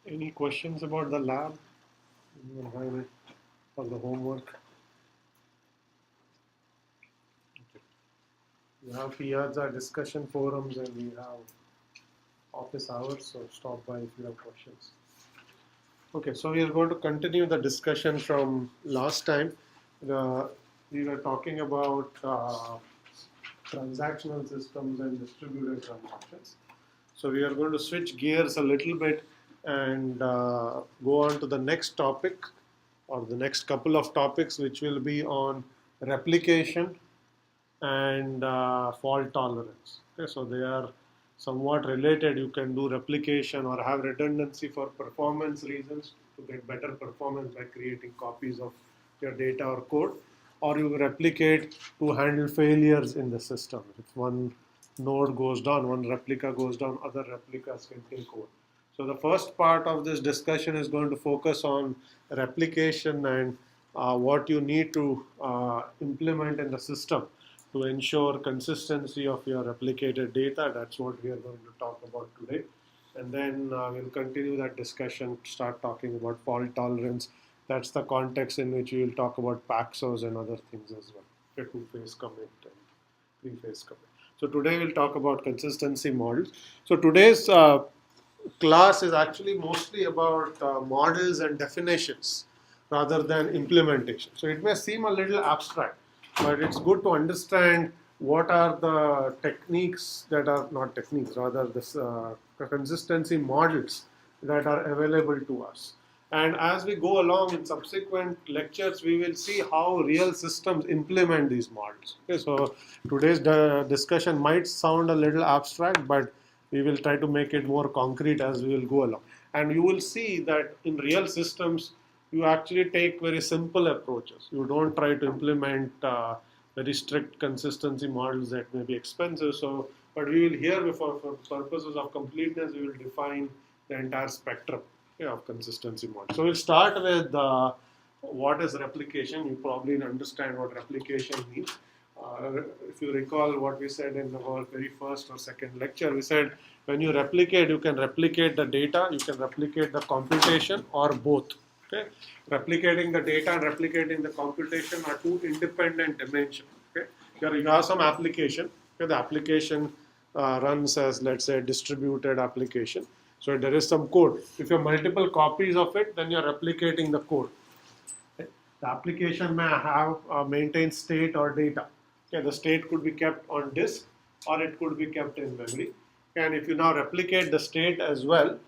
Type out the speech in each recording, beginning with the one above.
Any questions about the lab? Or the homework? Okay. We have Piazza discussion forums and we have office hours, so stop by if you have questions. Okay, so we are going to continue the discussion from last time. We were talking about transactional systems and distributed transactions. So we are going to switch gears a little bit and go on to the next topic or the next couple of topics, which will be on replication and fault tolerance. Okay, so they are somewhat related. You can do replication or have redundancy for performance reasons to get better performance by creating copies of your data or code, or you replicate to handle failures in the system. If one node goes down, one replica goes down, other replicas can take over. So the first part of this discussion is going to focus on replication and what you need to implement in the system to ensure consistency of your replicated data. That's what we are going to talk about today. And then we'll continue that discussion, start talking about fault tolerance. That's the context in which we will talk about Paxos and other things as well. Okay, two-phase commit and three-phase commit. So today we'll talk about consistency models. So today's class is actually mostly about models and definitions rather than implementation. So it may seem a little abstract, but it's good to understand what are the techniques that are not techniques, rather this consistency models that are available to us. And as we go along in subsequent lectures, we will see how real systems implement these models. Okay, so today's discussion might sound a little abstract, but we will try to make it more concrete as we will go along. And you will see that in real systems, you actually take very simple approaches. You don't try to implement very strict consistency models that may be expensive. So, but we will here, for purposes of completeness, we will define the entire spectrum of consistency models. So we'll start with what is replication. You probably understand what replication means. If you recall what we said in our very first or second lecture, we said when you replicate, you can replicate the data, you can replicate the computation, or both. Okay, replicating the data and replicating the computation are two independent dimensions. Okay, here you have some application. Okay, the application runs as, let's say, a distributed application. So there is some code. If you have multiple copies of it, then you're replicating the code. Okay. The application may have maintain state or data. Okay, the state could be kept on disk or it could be kept in memory. And if you now replicate the state as well,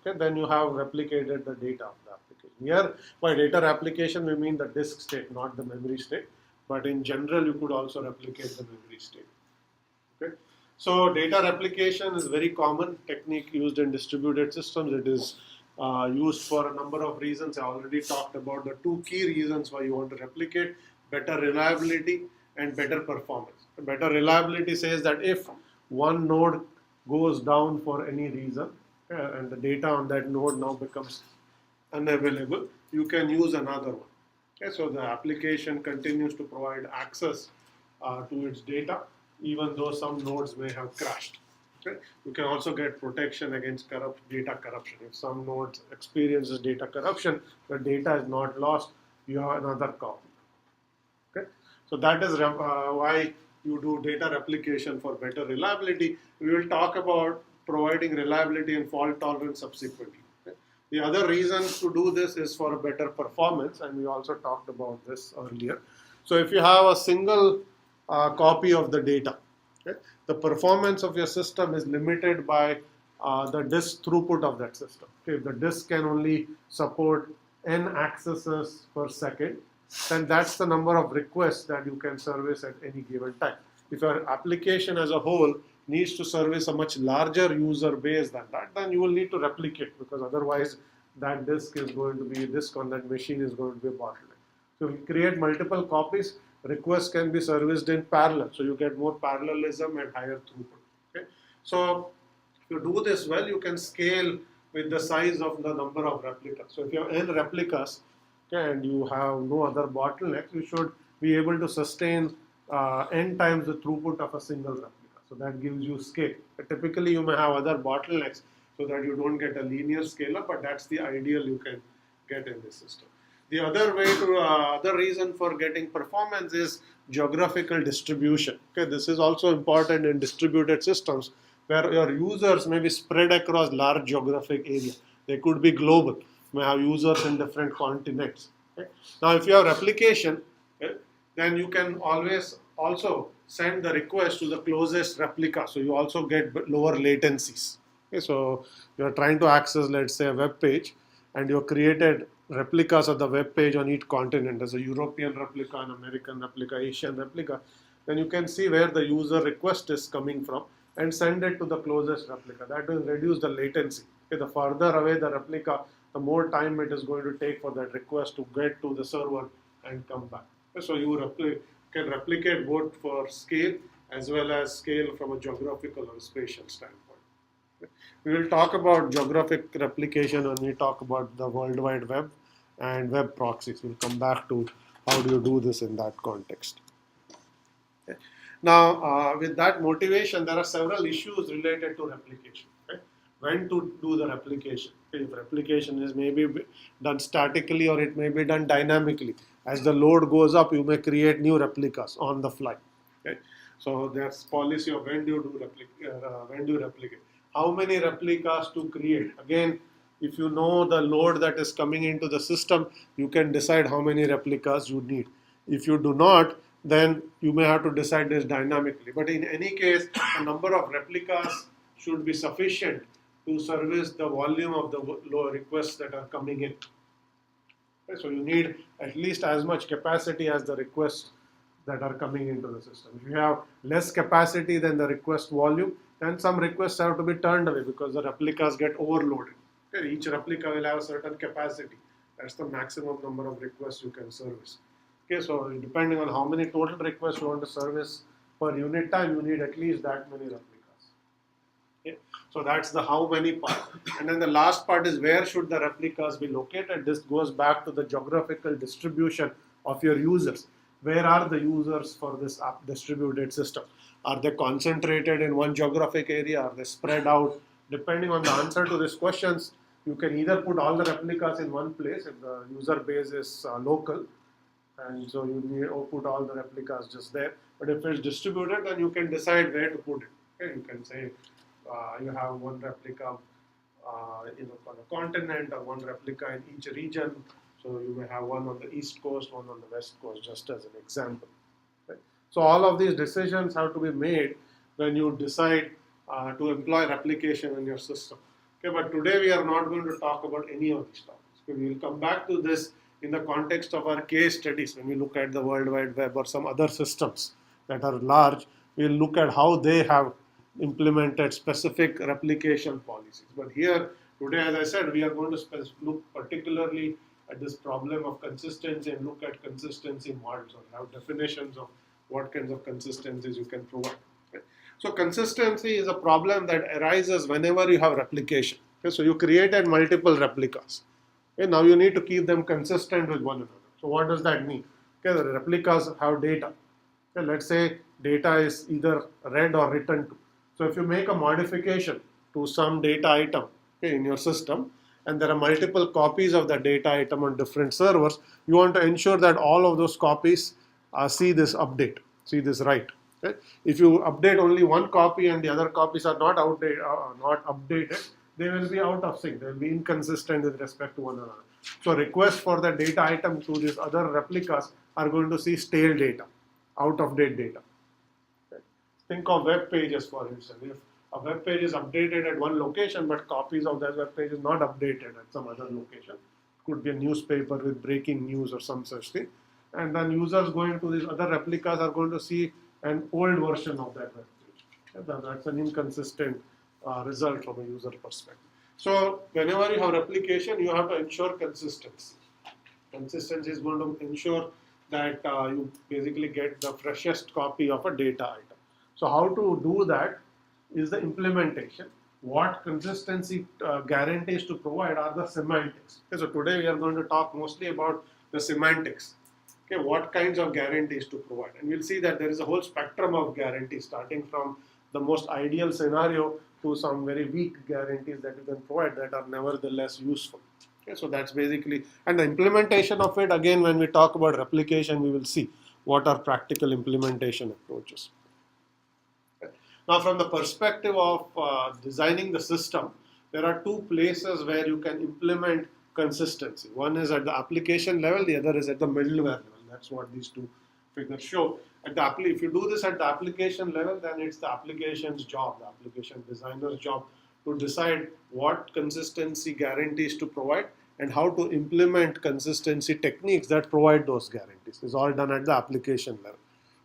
okay, then you have replicated the data of the application. Here, by data replication, we mean the disk state, not the memory state. But in general, you could also replicate the memory state. Okay. So data replication is a very common technique used in distributed systems. It is used for a number of reasons. I already talked about the two key reasons why you want to replicate: better reliability and better performance. Better reliability says that if one node goes down for any reason and the data on that node now becomes unavailable, you can use another one. Okay, so the application continues to provide access to its data, even though some nodes may have crashed. Okay? You can also get protection against data corruption. If some nodes experiences data corruption, the data is not lost, you have another copy. Okay? So that is why you do data replication for better reliability. We will talk about providing reliability and fault tolerance subsequently. Okay? The other reason to do this is for a better performance, and we also talked about this earlier. So if you have a single copy of the data, okay, the performance of your system is limited by the disk throughput of that system. Okay, if the disk can only support n accesses per second, then that's the number of requests that you can service at any given time. If your application as a whole needs to service a much larger user base than that, then you will need to replicate, because otherwise that disk on that machine is going to be a bottleneck. So if you create multiple copies, requests can be serviced in parallel. So you get more parallelism and higher throughput. Okay? So if you do this well, you can scale with the size of the number of replicas. So if you have n replicas, okay, and you have no other bottlenecks, you should be able to sustain n times the throughput of a single replica. So that gives you scale. But typically, you may have other bottlenecks so that you don't get a linear scaler, but that's the ideal you can get in this system. The other way to other reason for getting performance is geographical distribution. Okay, this is also important in distributed systems where your users may be spread across large geographic area. They could be global. You may have users in different continents. Okay? Now, if you have replication, okay, then you can always also send the request to the closest replica. So you also get lower latencies. Okay, so you're trying to access, let's say, a web page, and you've created replicas of the web page on each continent. There's a European replica, an American replica, Asian replica. Then you can see where the user request is coming from and send it to the closest replica. That will reduce the latency. Okay, the farther away the replica, the more time it is going to take for that request to get to the server and come back. Okay, so you can replicate both for scale as well as scale from a geographical or spatial standpoint. We will talk about geographic replication when we talk about the World Wide Web and web proxies. We'll come back to how do you do this in that context. Okay. Now, with that motivation, there are several issues related to replication. Okay. When to do the replication? Okay. If replication is maybe done statically or it may be done dynamically. As the load goes up, you may create new replicas on the fly. Okay. So there's policy of when do you replicate. How many replicas to create? Again, if you know the load that is coming into the system, you can decide how many replicas you need. If you do not, then you may have to decide this dynamically. But in any case, the number of replicas should be sufficient to service the volume of the requests that are coming in. Okay, so you need at least as much capacity as the requests that are coming into the system. If you have less capacity than the request volume, then some requests have to be turned away because the replicas get overloaded. Okay, each replica will have a certain capacity. That's the maximum number of requests you can service. Okay, so depending on how many total requests you want to service per unit time, you need at least that many replicas. Okay, so that's the how many part. And then the last part is where should the replicas be located. This goes back to the geographical distribution of your users. Where are the users for this distributed system? Are they concentrated in one geographic area? Are they spread out? Depending on the answer to these questions, you can either put all the replicas in one place if the user base is local, and so you need to put all the replicas just there. But if it's distributed, then you can decide where to put it. Okay? You can say you have one replica for a continent or one replica in each region. So you may have one on the east coast, one on the west coast, just as an example. Okay? So all of these decisions have to be made when you decide to employ replication in your system. Okay, but today we are not going to talk about any of these topics. Okay, we will come back to this in the context of our case studies when we look at the World Wide Web or some other systems that are large. We will look at how they have implemented specific replication policies. But here today, as I said, we are going to look particularly at this problem of consistency and look at consistency models or have definitions of what kinds of consistencies you can provide. Okay. So consistency is a problem that arises whenever you have replication. Okay. So you created multiple replicas. Okay. Now you need to keep them consistent with one another. So what does that mean? Okay. The replicas have data. Okay. Let's say data is either read or written to. So if you make a modification to some data item, okay, in your system, and there are multiple copies of the data item on different servers, you want to ensure that all of those copies see this update, see this write. Okay? If you update only one copy and the other copies are not updated, they will be out of sync. They will be inconsistent with respect to one another. So requests for the data item to these other replicas are going to see stale data, out of date data. Okay? Think of web pages, for instance. If a web page is updated at one location, but copies of that web page is not updated at some other location. It could be a newspaper with breaking news or some such thing. And then users going to these other replicas are going to see an old version of that web page. That's an inconsistent result from a user perspective. So whenever you have replication, you have to ensure consistency. Consistency is going to ensure that you basically get the freshest copy of a data item. So how to do that is the implementation. What consistency guarantees to provide are the semantics. Okay, so today we are going to talk mostly about the semantics. Okay, what kinds of guarantees to provide. And we'll see that there is a whole spectrum of guarantees starting from the most ideal scenario to some very weak guarantees that you can provide that are nevertheless useful. Okay, so that's basically, and the implementation of it, again, when we talk about replication, we will see what are practical implementation approaches. Okay. Now, from the perspective of designing the system, there are two places where you can implement consistency. One is at the application level, the other is at the middleware level. That's what these two figures show. If you do this at the application level, then it's the application's job, the application designer's job, to decide what consistency guarantees to provide and how to implement consistency techniques that provide those guarantees. It's all done at the application level.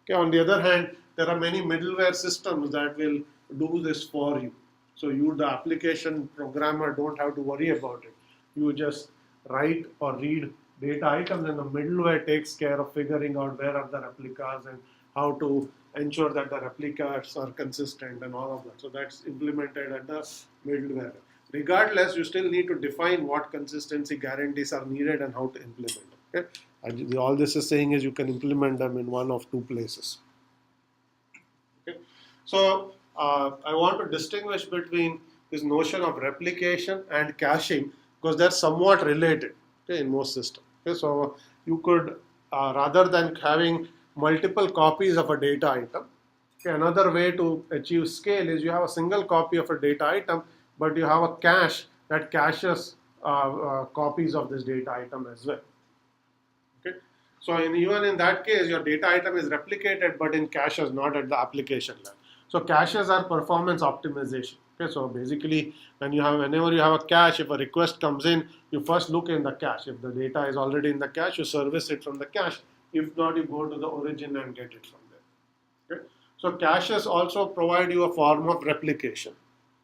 Okay. On the other hand, there are many middleware systems that will do this for you. So you, the application programmer, don't have to worry about it. You just write or read data items, and the middleware takes care of figuring out where are the replicas and how to ensure that the replicas are consistent and all of that. So that's implemented at the middleware. Regardless, you still need to define what consistency guarantees are needed and how to implement them. Okay? All this is saying is you can implement them in one of two places. Okay? So I want to distinguish between this notion of replication and caching because they're somewhat related, okay, in most systems. Okay? So you could, rather than having multiple copies of a data item, okay, another way to achieve scale is you have a single copy of a data item, but you have a cache that caches copies of this data item as well. Okay? So even in that case, your data item is replicated, but in caches, not at the application level. So caches are performance optimization. Okay, so basically, whenever you have a cache, if a request comes in, you first look in the cache. If the data is already in the cache, you service it from the cache. If not, you go to the origin and get it from there. Okay? So caches also provide you a form of replication.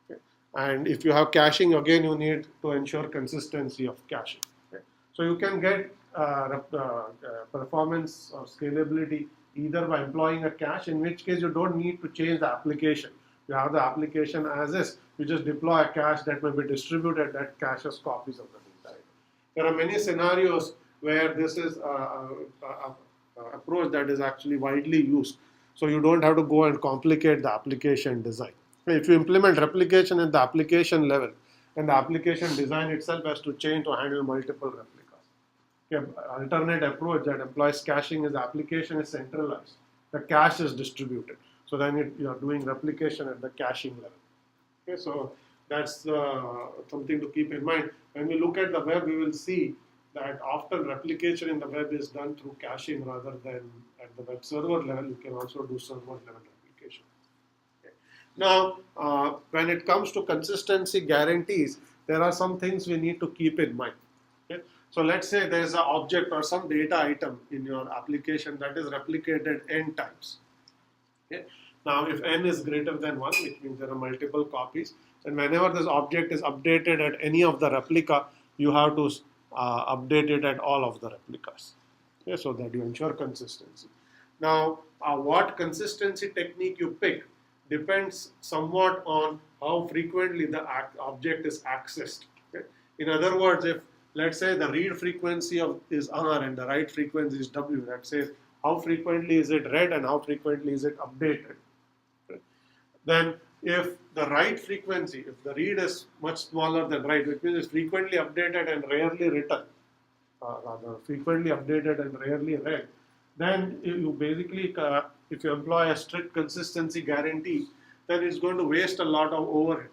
Okay? And if you have caching, again, you need to ensure consistency of caching. Okay? So you can get performance or scalability either by employing a cache, in which case you don't need to change the application. You have the application as is. You just deploy a cache that may be distributed that caches copies of the data. There are many scenarios where this is an approach that is actually widely used. So you don't have to go and complicate the application design. If you implement replication at the application level, and the application design itself has to change to handle multiple replicas. Okay, alternate approach that employs caching is the application is centralized. The cache is distributed. So then you are doing replication at the caching level. Okay, so that's something to keep in mind. When we look at the web, we will see that often replication in the web is done through caching rather than at the web server level. You can also do server level replication. Okay. Now, when it comes to consistency guarantees, there are some things we need to keep in mind. Okay. So let's say there is an object or some data item in your application that is replicated n times. Okay. Now, if n is greater than 1, which means there are multiple copies, and whenever this object is updated at any of the replica, you have to update it at all of the replicas, okay, so that you ensure consistency. Now, what consistency technique you pick depends somewhat on how frequently the object is accessed. Okay? In other words, if let's say the read frequency is R and the write frequency is W, that says how frequently is it read and how frequently is it updated. Okay? Then if the write frequency, if the read is much smaller than write, which means it's frequently updated and rarely written, rather frequently updated and rarely read, then you basically, if you employ a strict consistency guarantee, then it's going to waste a lot of overhead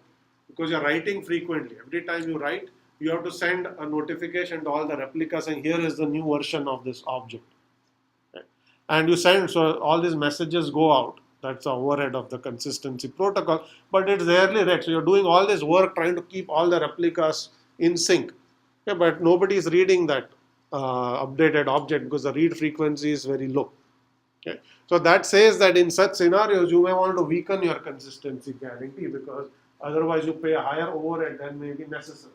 because you're writing frequently. Every time you write, you have to send a notification to all the replicas saying here is the new version of this object. Okay? And you send, so all these messages go out. That's the overhead of the consistency protocol, but it's rarely read. So you're doing all this work trying to keep all the replicas in sync. Okay, but nobody is reading that updated object because the read frequency is very low. Okay. So that says that in such scenarios, you may want to weaken your consistency guarantee because otherwise you pay a higher overhead than may be necessary.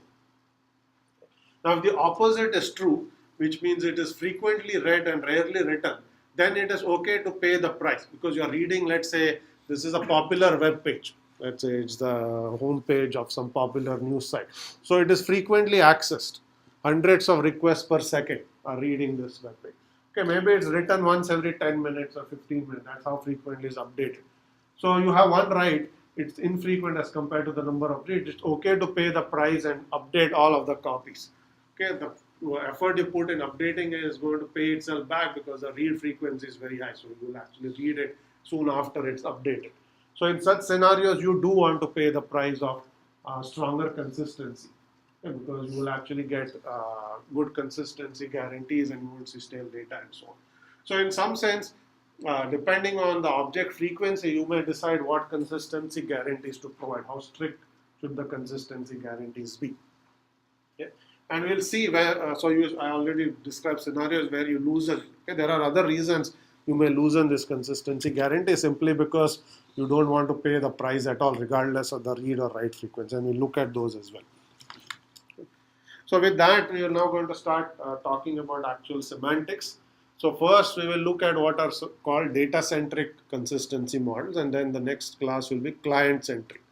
Now, if the opposite is true, which means it is frequently read and rarely written, then it is okay to pay the price because you're reading, let's say, this is a popular web page. Let's say it's the home page of some popular news site. So it is frequently accessed. Hundreds of requests per second are reading this web page. Okay, maybe it's written once every 10 minutes or 15 minutes. That's how frequently it's updated. So you have one write, it's infrequent as compared to the number of reads, it's okay to pay the price and update all of the copies. Okay, the effort you put in updating it is going to pay itself back because the read frequency is very high, so you will actually read it soon after it's updated. So in such scenarios, you do want to pay the price of stronger consistency, okay, because you will actually get good consistency guarantees and you won't see stale data and so on. So in some sense, depending on the object frequency, you may decide what consistency guarantees to provide, how strict should the consistency guarantees be. Okay. And we'll see where, I already described scenarios where you loosen. Okay. There are other reasons you may loosen this consistency guarantee simply because you don't want to pay the price at all regardless of the read or write frequency, and we'll look at those as well. Okay. So with that, we are now going to start talking about actual semantics. So first we will look at what are called data-centric consistency models, and then the next class will be client-centric.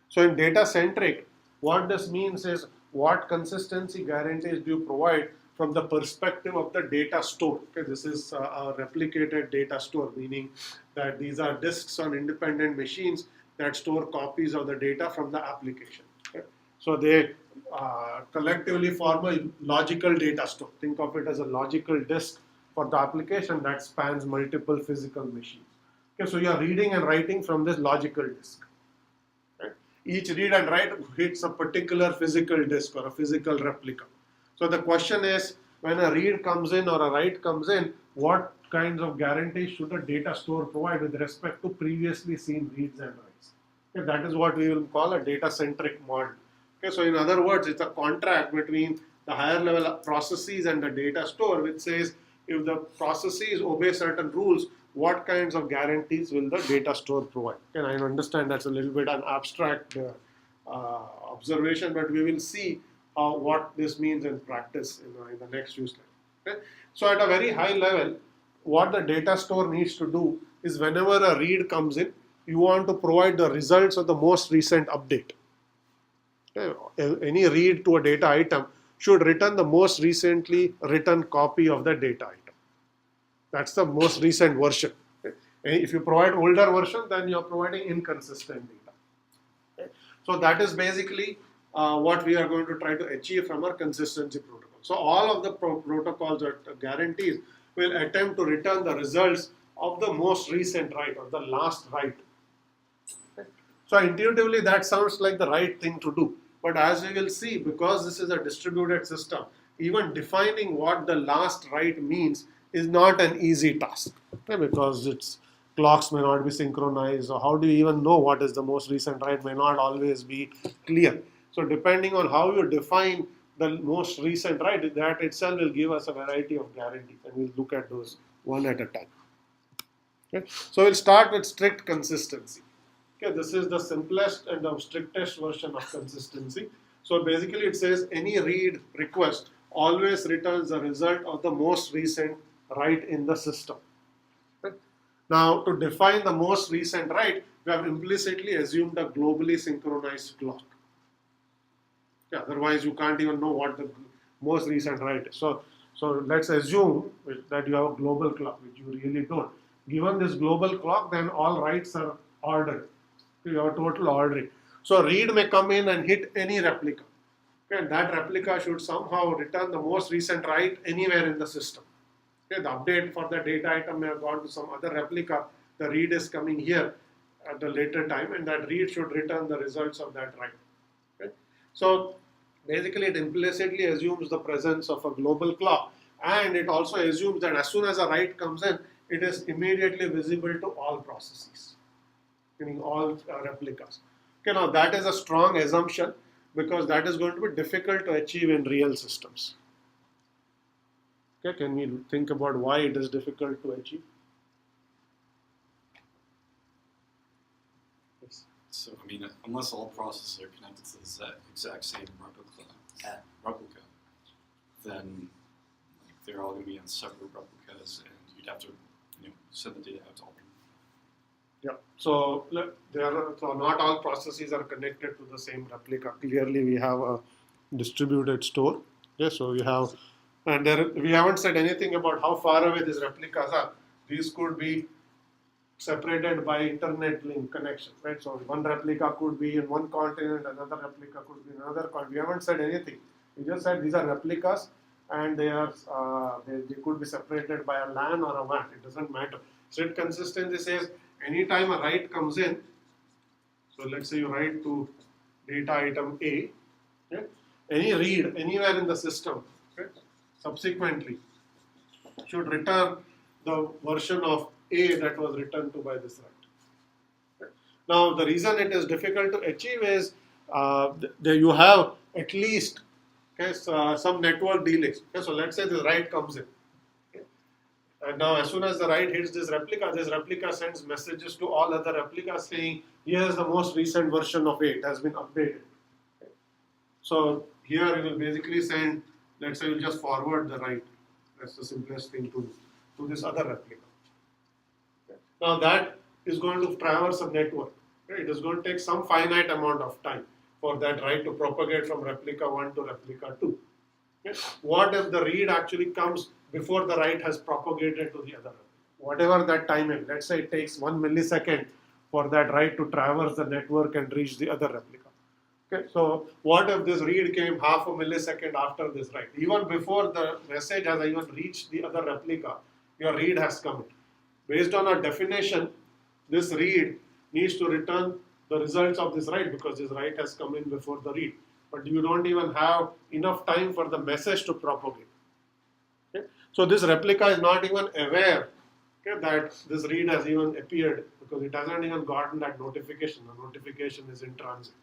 So in data-centric, what this means is what consistency guarantees do you provide from the perspective of the data store. Okay, this is a replicated data store, meaning that these are disks on independent machines that store copies of the data from the application. Okay. So they collectively form a logical data store. Think of it as a logical disk for the application that spans multiple physical machines. Okay, so you are reading and writing from this logical disk. Right? Each read and write hits a particular physical disk or a physical replica. So the question is, when a read comes in or a write comes in, what kinds of guarantees should a data store provide with respect to previously seen reads and writes? Okay, that is what we will call a data-centric model. Okay, so in other words, it's a contract between the higher level processes and the data store, which says if the processes obey certain rules, what kinds of guarantees will the data store provide? And I understand that's a little bit an abstract observation, but we will see what this means in practice in the next few slides. Okay? So at a very high level, what the data store needs to do is whenever a read comes in, you want to provide the results of the most recent update. Okay? Any read to a data item should return the most recently written copy of the data item. That's the most recent version. Okay? If you provide older version, then you're providing inconsistent data. Okay? So that is basically what we are going to try to achieve from our consistency protocol. So all of the protocols or guarantees will attempt to return the results of the most recent write or the last write. Okay? So intuitively that sounds like the right thing to do. But as we will see, because this is a distributed system, even defining what the last write means is not an easy task. Okay? Because its clocks may not be synchronized, or how do you even know what is the most recent write may not always be clear. So depending on how you define the most recent write, that itself will give us a variety of guarantees, and we'll look at those one at a time. Okay? So we'll start with strict consistency. Okay, this is the simplest and the strictest version of consistency. So basically it says any read request always returns the result of the most recent write in the system. Okay? Now to define the most recent write, we have implicitly assumed a globally synchronized clock. Okay, otherwise you can't even know what the most recent write is. So let's assume that you have a global clock, which you really don't. Given this global clock, then all writes are ordered. You have total ordering. So read may come in and hit any replica. Okay, and that replica should somehow return the most recent write anywhere in the system. Okay, the update for the data item may have gone to some other replica. The read is coming here at a later time, and that read should return the results of that write. Okay? So basically it implicitly assumes the presence of a global clock, and it also assumes that as soon as a write comes in, it is immediately visible to all processes, meaning all replicas. Okay, now that is a strong assumption because that is going to be difficult to achieve in real systems. Okay, can we think about why it is difficult to achieve? Yes. So, I mean, unless all processes are connected to the exact same replica, then they're all going to be on separate replicas, and you'd have to, send the data out to all of them. Yeah. So not all processes are connected to the same replica. Clearly, we have a distributed store. Okay, so we have, and we haven't said anything about how far away these replicas are. These could be separated by internet link connection, right? So one replica could be in one continent, another replica could be in another continent. We haven't said anything. We just said these are replicas, and they could be separated by a LAN or a WAN. It doesn't matter. Strict consistency says anytime a write comes in, so let's say you write to data item A, okay? Any read anywhere in the system, okay, subsequently should return the version of A that was returned to by this write. Okay? Now the reason it is difficult to achieve is you have at least, okay, some network delays. Okay? So let's say this write comes in. And now as soon as the write hits this replica sends messages to all other replicas saying, here's the most recent version of it has been updated. Okay. So here it will basically send, let's say we'll just forward the write. That's the simplest thing to do to this other replica. Okay. Now that is going to traverse a network. Okay. It is going to take some finite amount of time for that write to propagate from replica 1 to replica 2. Okay. What if the read actually comes before the write has propagated to the other replica? Whatever that time is, let's say it takes 1 millisecond for that write to traverse the network and reach the other replica. Okay, so what if this read came half a millisecond after this write? Even before the message has even reached the other replica, your read has come in. Based on our definition, this read needs to return the results of this write because this write has come in before the read. But you don't even have enough time for the message to propagate. Okay? So this replica is not even aware, okay, that this read has even appeared because it hasn't even gotten that notification. The notification is in transit.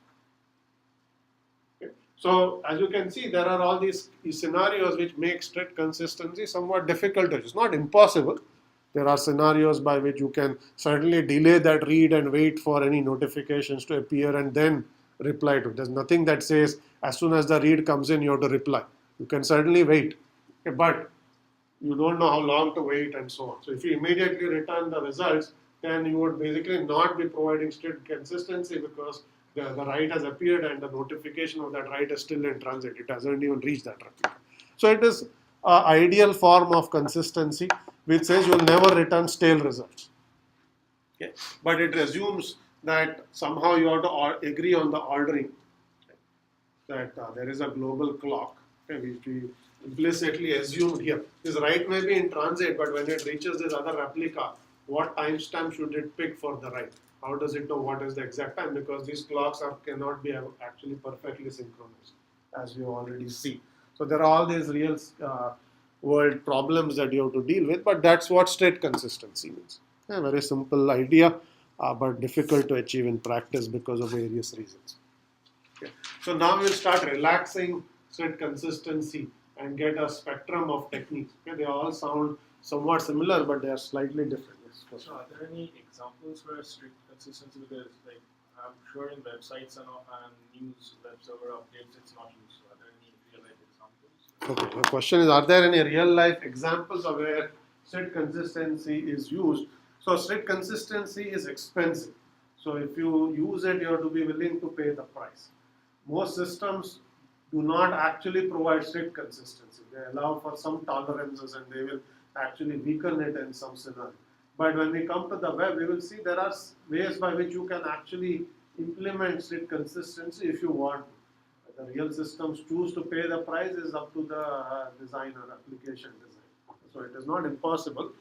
Okay? So as you can see, there are all these scenarios which make strict consistency somewhat difficult. It's not impossible. There are scenarios by which you can certainly delay that read and wait for any notifications to appear and then reply to it. There's nothing that says as soon as the read comes in, you have to reply. You can certainly wait, okay, but you don't know how long to wait and so on. So if you immediately return the results, then you would basically not be providing strict consistency because the write has appeared and the notification of that write is still in transit. It hasn't even reached that replica. So it is an ideal form of consistency which says you will never return stale results. Okay? But it assumes that somehow you have to agree on the ordering, that there is a global clock, okay, which we implicitly assumed here. This write may be in transit, but when it reaches this other replica, what timestamp should it pick for the write? How does it know what is the exact time? Because these clocks cannot be actually perfectly synchronized, as you already see. So there are all these real world problems that you have to deal with, but that's what strict consistency means. A very simple idea, but difficult to achieve in practice because of various reasons. Okay. So now we'll start relaxing strict consistency and get a spectrum of techniques. Okay. They all sound somewhat similar, but they are slightly different. Yes, so are there any examples where strict consistency, because like I'm sure in websites and news web server updates it's not used. So are there any real life examples? Okay, the question is, are there any real life examples of where strict consistency is used? So strict consistency is expensive. So if you use it, you have to be willing to pay the price. Most systems do not actually provide strict consistency. They allow for some tolerances and they will actually weaken it in some scenario. But when we come to the web, we will see there are ways by which you can actually implement strict consistency if you want. The real systems choose to pay the price is up to the designer, application design. So it is not impossible,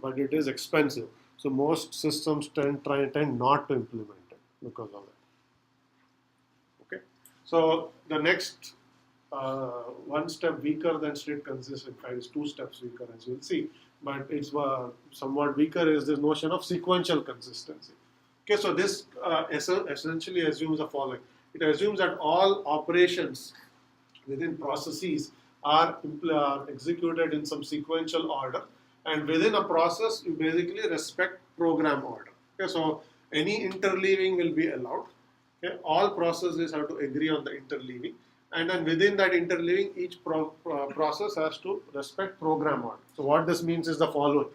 but it is expensive. So most systems tend not to implement it because of that. Okay. So the next one step weaker than strict consistency, in fact, is 2 steps weaker, as you'll see. But it's somewhat weaker is this notion of sequential consistency. Okay, so this essentially assumes the following. It assumes that all operations within processes are executed in some sequential order, and within a process you basically respect program order. Okay, so any interleaving will be allowed. Okay, all processes have to agree on the interleaving, and then within that interleaving, each process has to respect program order. So what this means is the following.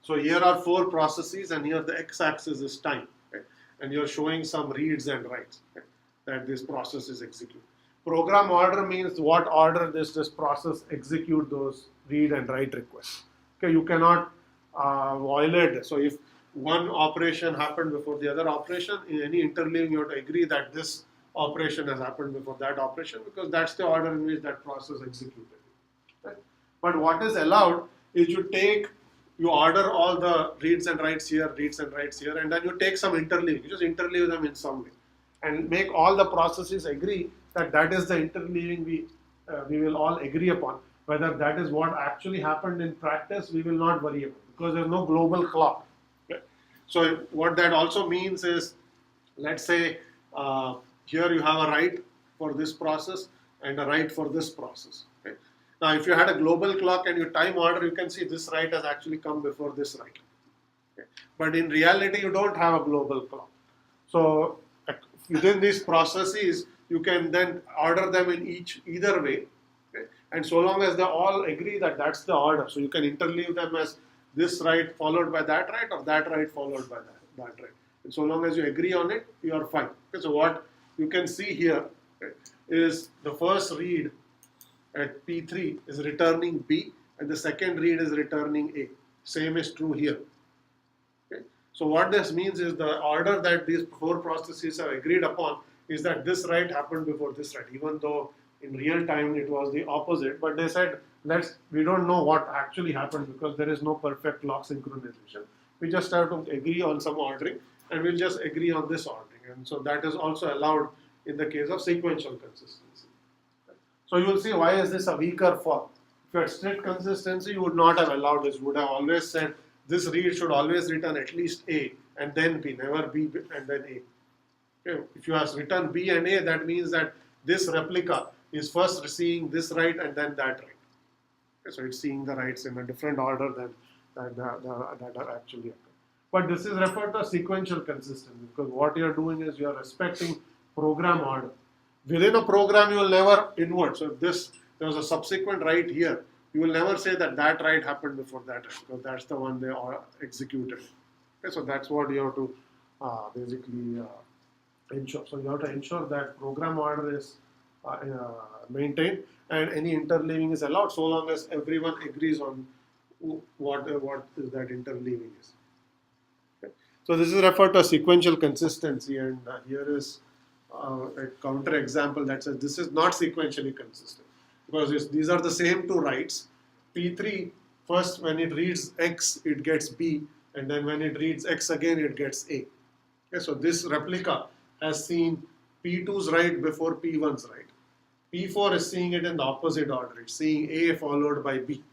So here are 4 processes, and here the x-axis is time, okay? And you're showing some reads and writes, okay, that this process is executed. Program order means what order this process execute those read and write requests. Okay, you cannot violate this. So if one operation happened before the other operation. In any interleaving, you have to agree that this operation has happened before that operation, because that's the order in which that process executed. Right? But what is allowed is you order all the reads and writes here, and then you take some interleaving. You just interleave them in some way, and make all the processes agree that that is the interleaving we will all agree upon. Whether that is what actually happened in practice, we will not worry about, because there is no global clock. Okay? So what that also means is, let's say here you have a write for this process and a write for this process. Okay? Now, if you had a global clock and you time order, you can see this write has actually come before this write. Okay? But in reality, you don't have a global clock. So within these processes, you can then order them in either way. Okay? And so long as they all agree that that's the order, so you can interleave them as this write followed by that write, or that write followed by that write. And so long as you agree on it, you are fine. Okay? So what you can see here, okay, is the first read at P3 is returning B, and the second read is returning A. Same is true here. Okay? So what this means is the order that these four processes have agreed upon is that this write happened before this write, even though in real time it was the opposite. But they said, we don't know what actually happened, because there is no perfect clock synchronization. We just have to agree on some ordering, and we'll just agree on this ordering. And so that is also allowed in the case of sequential consistency. So you will see, why is this a weaker form? If you had strict consistency, you would not have allowed this. You would have always said this read should always return at least A and then B, never B and then A. Okay. If you have written B and A, that means that this replica is first seeing this write and then that write. Okay. So it's seeing the writes in a different order than that are actually occurring. But this is referred to as sequential consistency, because what you are doing is you are respecting program order. Within a program, you will never invert. So if there was a subsequent write here, you will never say that write happened before that write, because that's the one they are executed. Okay, so that's what you have to basically ensure. So you have to ensure that program order is maintained, and any interleaving is allowed, so long as everyone agrees on what is that interleaving is. Okay. So this is referred to as sequential consistency, and here is a counter example that says this is not sequentially consistent, because these are the same two writes. P3, first when it reads X, it gets B, and then when it reads X again, it gets A. Okay, so this replica has seen P2's write before P1's write. P4 is seeing it in the opposite order. It's seeing A followed by B.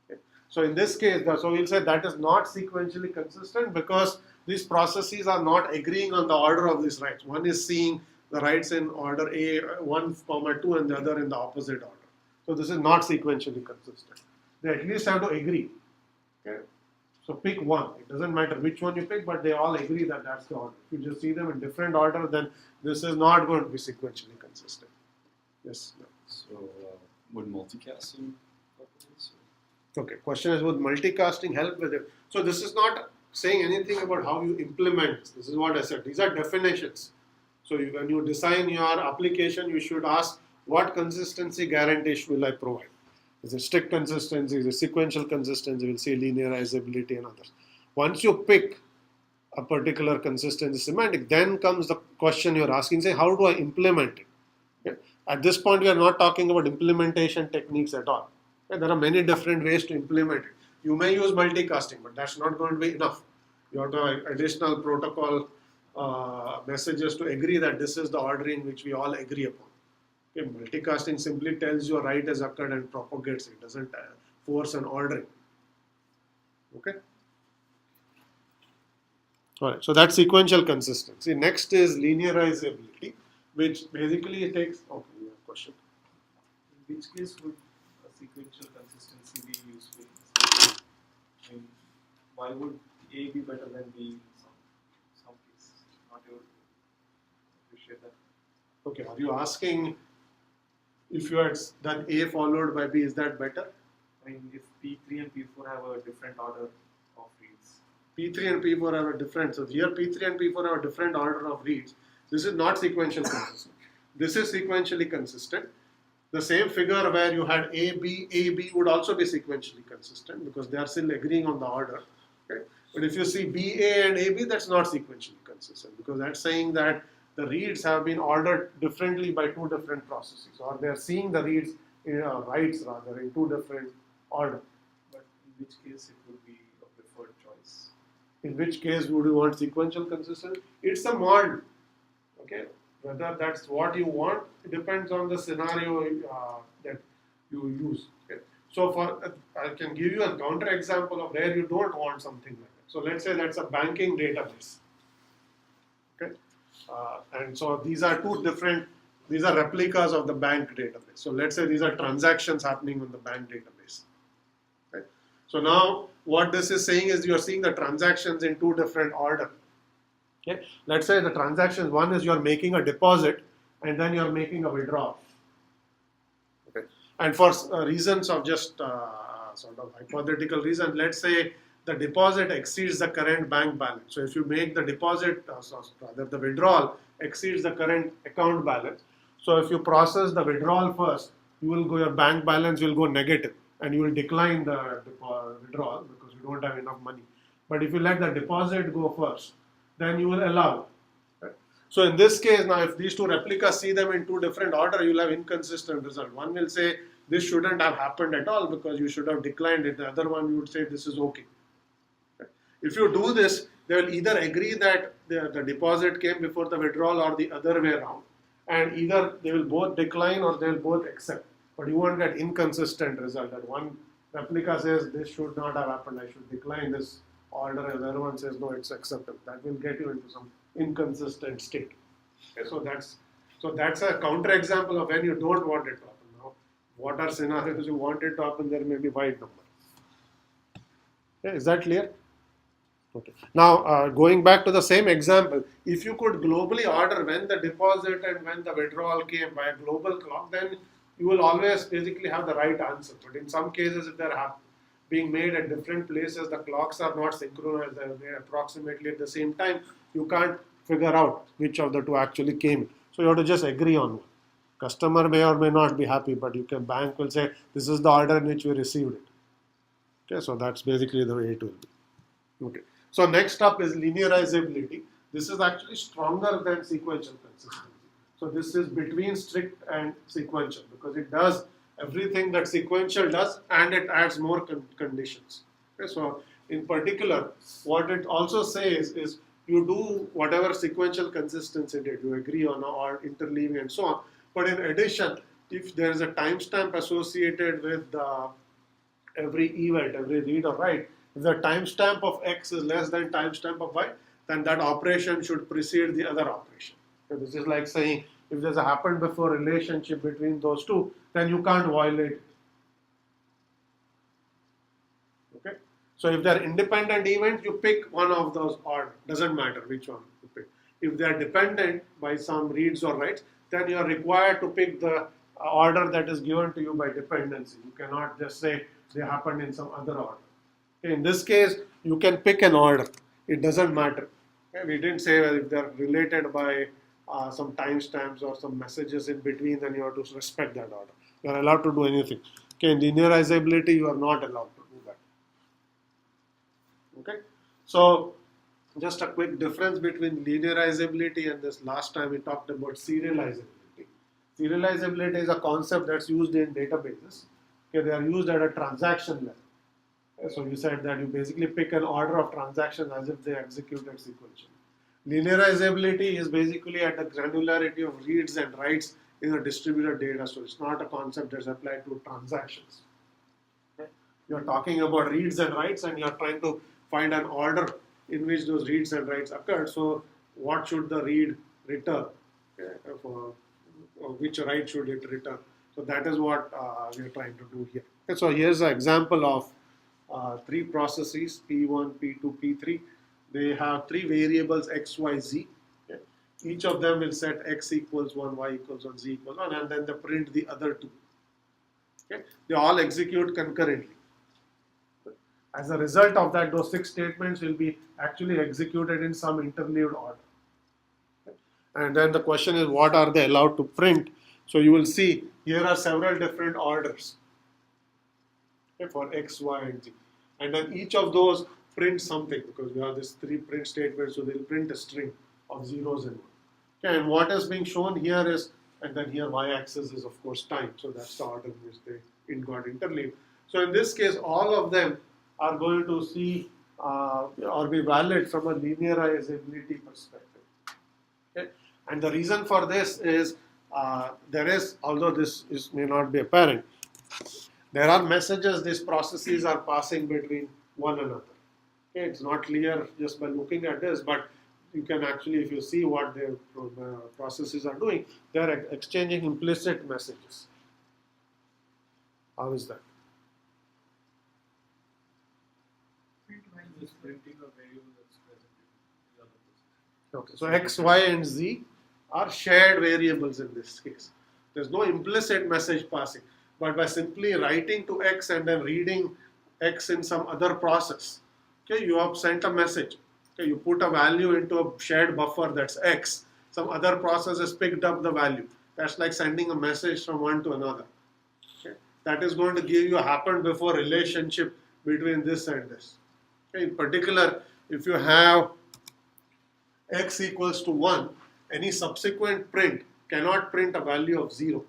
Okay. So in this case, so we'll say that is not sequentially consistent, because these processes are not agreeing on the order of these writes. One is seeing the writes in order A, 1, 2, and the other in the opposite order. So this is not sequentially consistent. They at least have to agree. Okay? So pick one. It doesn't matter which one you pick, but they all agree that that's the order. If you just see them in different order, then this is not going to be sequentially consistent. Yes. No. So would multicasting help with this? Okay. Question is, would multicasting help with it? So this is not saying anything about how you implement this. This is what I said. These are definitions. So when you design your application, you should ask, what consistency guarantees will I provide? Is it strict consistency? Is it sequential consistency? We'll see linearizability and others. Once you pick a particular consistency semantic, then comes the question you're asking, say, how do I implement it? Okay. At this point, we are not talking about implementation techniques at all. Okay. There are many different ways to implement it. You may use multicasting, but that's not going to be enough. You have to have additional protocol messages to agree that this is the ordering which we all agree upon. Okay, multicasting simply tells you a write has occurred and propagates it. It doesn't force an ordering. Okay. All right. So that's sequential consistency. Next is linearizability, which basically takes. Okay, you have a question. In which case would a sequential consistency be useful? I mean, why would A be better than B in some cases? Not able to appreciate that. Okay. Are you asking if you had done A followed by B, is that better? I mean, if P3 and P4 have a different order of reads. P3 and P4 have a different. So here P3 and P4 have a different order of reads. This is not sequential consistent. This is sequentially consistent. The same figure where you had A, B would also be sequentially consistent, because they are still agreeing on the order. Okay? But if you see BA and AB, that's not sequentially consistent, because that's saying that the reads have been ordered differently by two different processes, or they're seeing the reads, writes rather, in two different order. But in which case it would be a preferred choice? In which case would you want sequential consistency? It's a mod. Okay, whether that's what you want, it depends on the scenario that you use. Okay? So I can give you a counter example of where you don't want something like that. So let's say that's a banking database. Okay, and so these are these are replicas of the bank database. So let's say these are transactions happening on the bank database. Okay? So now what this is saying is you're seeing the transactions in two different order. Okay? Let's say the transactions, one is you're making a deposit and then you're making a withdrawal. Okay? And for reasons of just sort of hypothetical reason, let's say the deposit exceeds the current bank balance. So if you make the deposit, rather the withdrawal exceeds the current account balance. So if you process the withdrawal first, your bank balance will go negative and you will decline the withdrawal because you don't have enough money. But if you let the deposit go first, then you will allow. Right? So in this case, now if these two replicas see them in two different order, you will have inconsistent result. One will say this shouldn't have happened at all because you should have declined it. The other one would say this is okay. Right? If you do this, they will either agree that the deposit came before the withdrawal or the other way around. And either they will both decline or they will both accept. But you won't get inconsistent result. That one replica says this should not have happened, I should decline this order, and the other one says no, it's acceptable. That will get you into some inconsistent state. Okay, so that's a counter example of when you don't want it to happen. Now, what are scenarios you want it to happen? There may be wide number. Okay, is that clear? Okay. Now, going back to the same example, if you could globally order when the deposit and when the withdrawal came by a global clock, then you will always basically have the right answer. But in some cases, if they're being made at different places, the clocks are not synchronized, they're approximately at the same time, you can't figure out which of the two actually came in. So you have to just agree on one. Customer may or may not be happy, but bank will say, this is the order in which we received it. Okay, so that's basically the way it will be. Okay. So next up is linearizability. This is actually stronger than sequential consistency. So this is between strict and sequential because it does everything that sequential does and it adds more conditions. Okay, so in particular, what it also says is you do whatever sequential consistency did, you agree on or interleaving and so on. But in addition, if there is a timestamp associated with every event, every read or write, if the timestamp of X is less than timestamp of Y, then that operation should precede the other operation. So this is like saying if there's a happened before relationship between those two, then you can't violate it. Okay? So if they're independent events, you pick one of those order. Doesn't matter which one you pick. If they're dependent by some reads or writes, then you are required to pick the order that is given to you by dependency. You cannot just say they happened in some other order. Okay, in this case, you can pick an order. It doesn't matter. Okay, we didn't say if they're related by some timestamps or some messages in between, then you have to respect that order. You are allowed to do anything. Okay, in linearizability, you are not allowed to do that. Okay, so just a quick difference between linearizability and this last time we talked about serializability. Serializability is a concept that's used in databases. Okay, they are used at a transaction level. Okay, so you said that you basically pick an order of transactions as if they executed sequentially. Linearizability is basically at the granularity of reads and writes in a distributed data. So it's not a concept that's applied to transactions. Okay? You're talking about reads and writes and you're trying to find an order in which those reads and writes occurred. So what should the read return? Okay? Or which write should it return? So that is what we're trying to do here. Okay, so here's an example of three processes, P1, P2, P3. They have three variables X, Y, Z. Okay? Each of them will set X equals 1, Y equals 1, Z equals 1, and then they print the other two. Okay? They all execute concurrently. As a result of that, those 6 statements will be actually executed in some interleaved order. Okay? And then the question is, what are they allowed to print? So you will see here are several different orders, okay, for X, Y, and Z. And then each of those print something, because we have this 3 print statements, so they'll print a string of zeros and 1. Okay, and what is being shown here is, and then here y-axis is of course time, so that's the order in which they got interleaved. So in this case, all of them are going to see or be valid from a linearizability perspective. Okay? And the reason for this is there is, although this may not be apparent, there are messages these processes are passing between one another. Okay? It's not clear just by looking at this, but you can actually, if you see what their processes are doing, they are exchanging implicit messages. How is that? Just printing a variable that's present in the other process. Okay, so x, y, and z are shared variables in this case. There's no implicit message passing, but by simply writing to x and then reading x in some other process, okay, you have sent a message. Okay, you put a value into a shared buffer that's x. Some other process has picked up the value. That's like sending a message from one to another. Okay, that is going to give you a happened before relationship between this and this. Okay, in particular, if you have x equals to 1, any subsequent print cannot print a value of 0,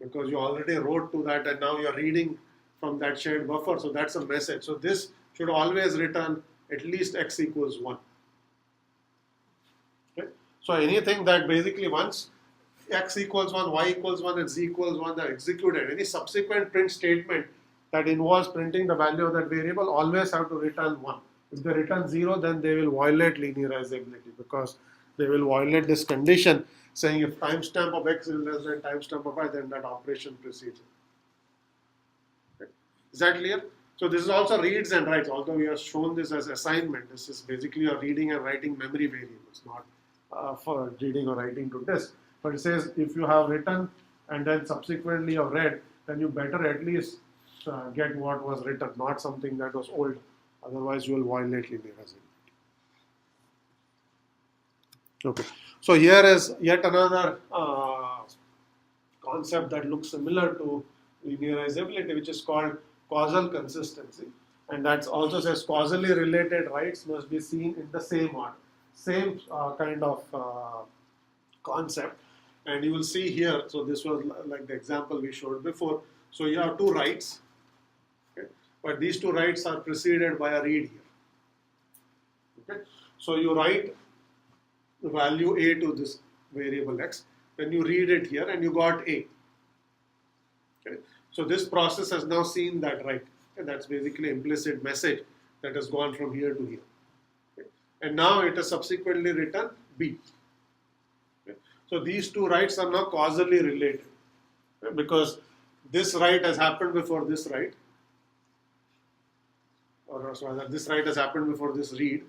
because you already wrote to that and now you're reading from that shared buffer, so that's a message. So this should always return at least x equals 1. Okay? So anything that basically once x equals 1, y equals 1 and z equals 1 are executed, any subsequent print statement that involves printing the value of that variable always have to return 1. If they return 0, then they will violate linearizability, because they will violate this condition saying if timestamp of x is less than timestamp of y, then that operation proceeds. Okay. Is that clear? So this is also reads and writes, although we have shown this as assignment. This is basically a reading and writing memory variables, not for reading or writing to disk. But it says if you have written and then subsequently you have read, then you better at least get what was written, not something that was old. Otherwise, you will violate linearizability. Okay. So here is yet another concept that looks similar to linearizability, which is called causal consistency. And that also says causally related writes must be seen in the same order. Same kind of concept. And you will see here, so this was like the example we showed before. So you have 2 writes. Okay? But these 2 writes are preceded by a read here. Okay? So you write the value a to this variable x, then you read it here and you got a. Okay? So this process has now seen that write. Okay? That's basically implicit message that has gone from here to here. Okay? And now it has subsequently written b. Okay? So these 2 writes are now causally related, okay? Because this write has happened before this write, or rather this write has happened before this read,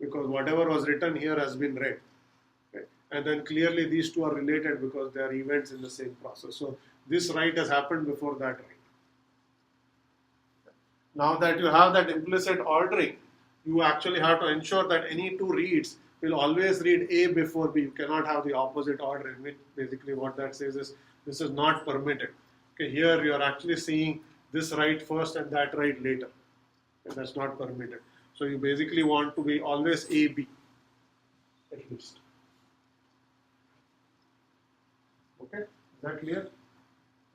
because whatever was written here has been read. Okay? And then clearly these 2 are related because they are events in the same process. So this write has happened before that write. Now that you have that implicit ordering, you actually have to ensure that any 2 reads will always read A before B. You cannot have the opposite order, in which basically what that says is this is not permitted. Okay, here you are actually seeing this write first and that write later. Okay, that's not permitted. So you basically want to be always A, B, at least. Okay, is that clear?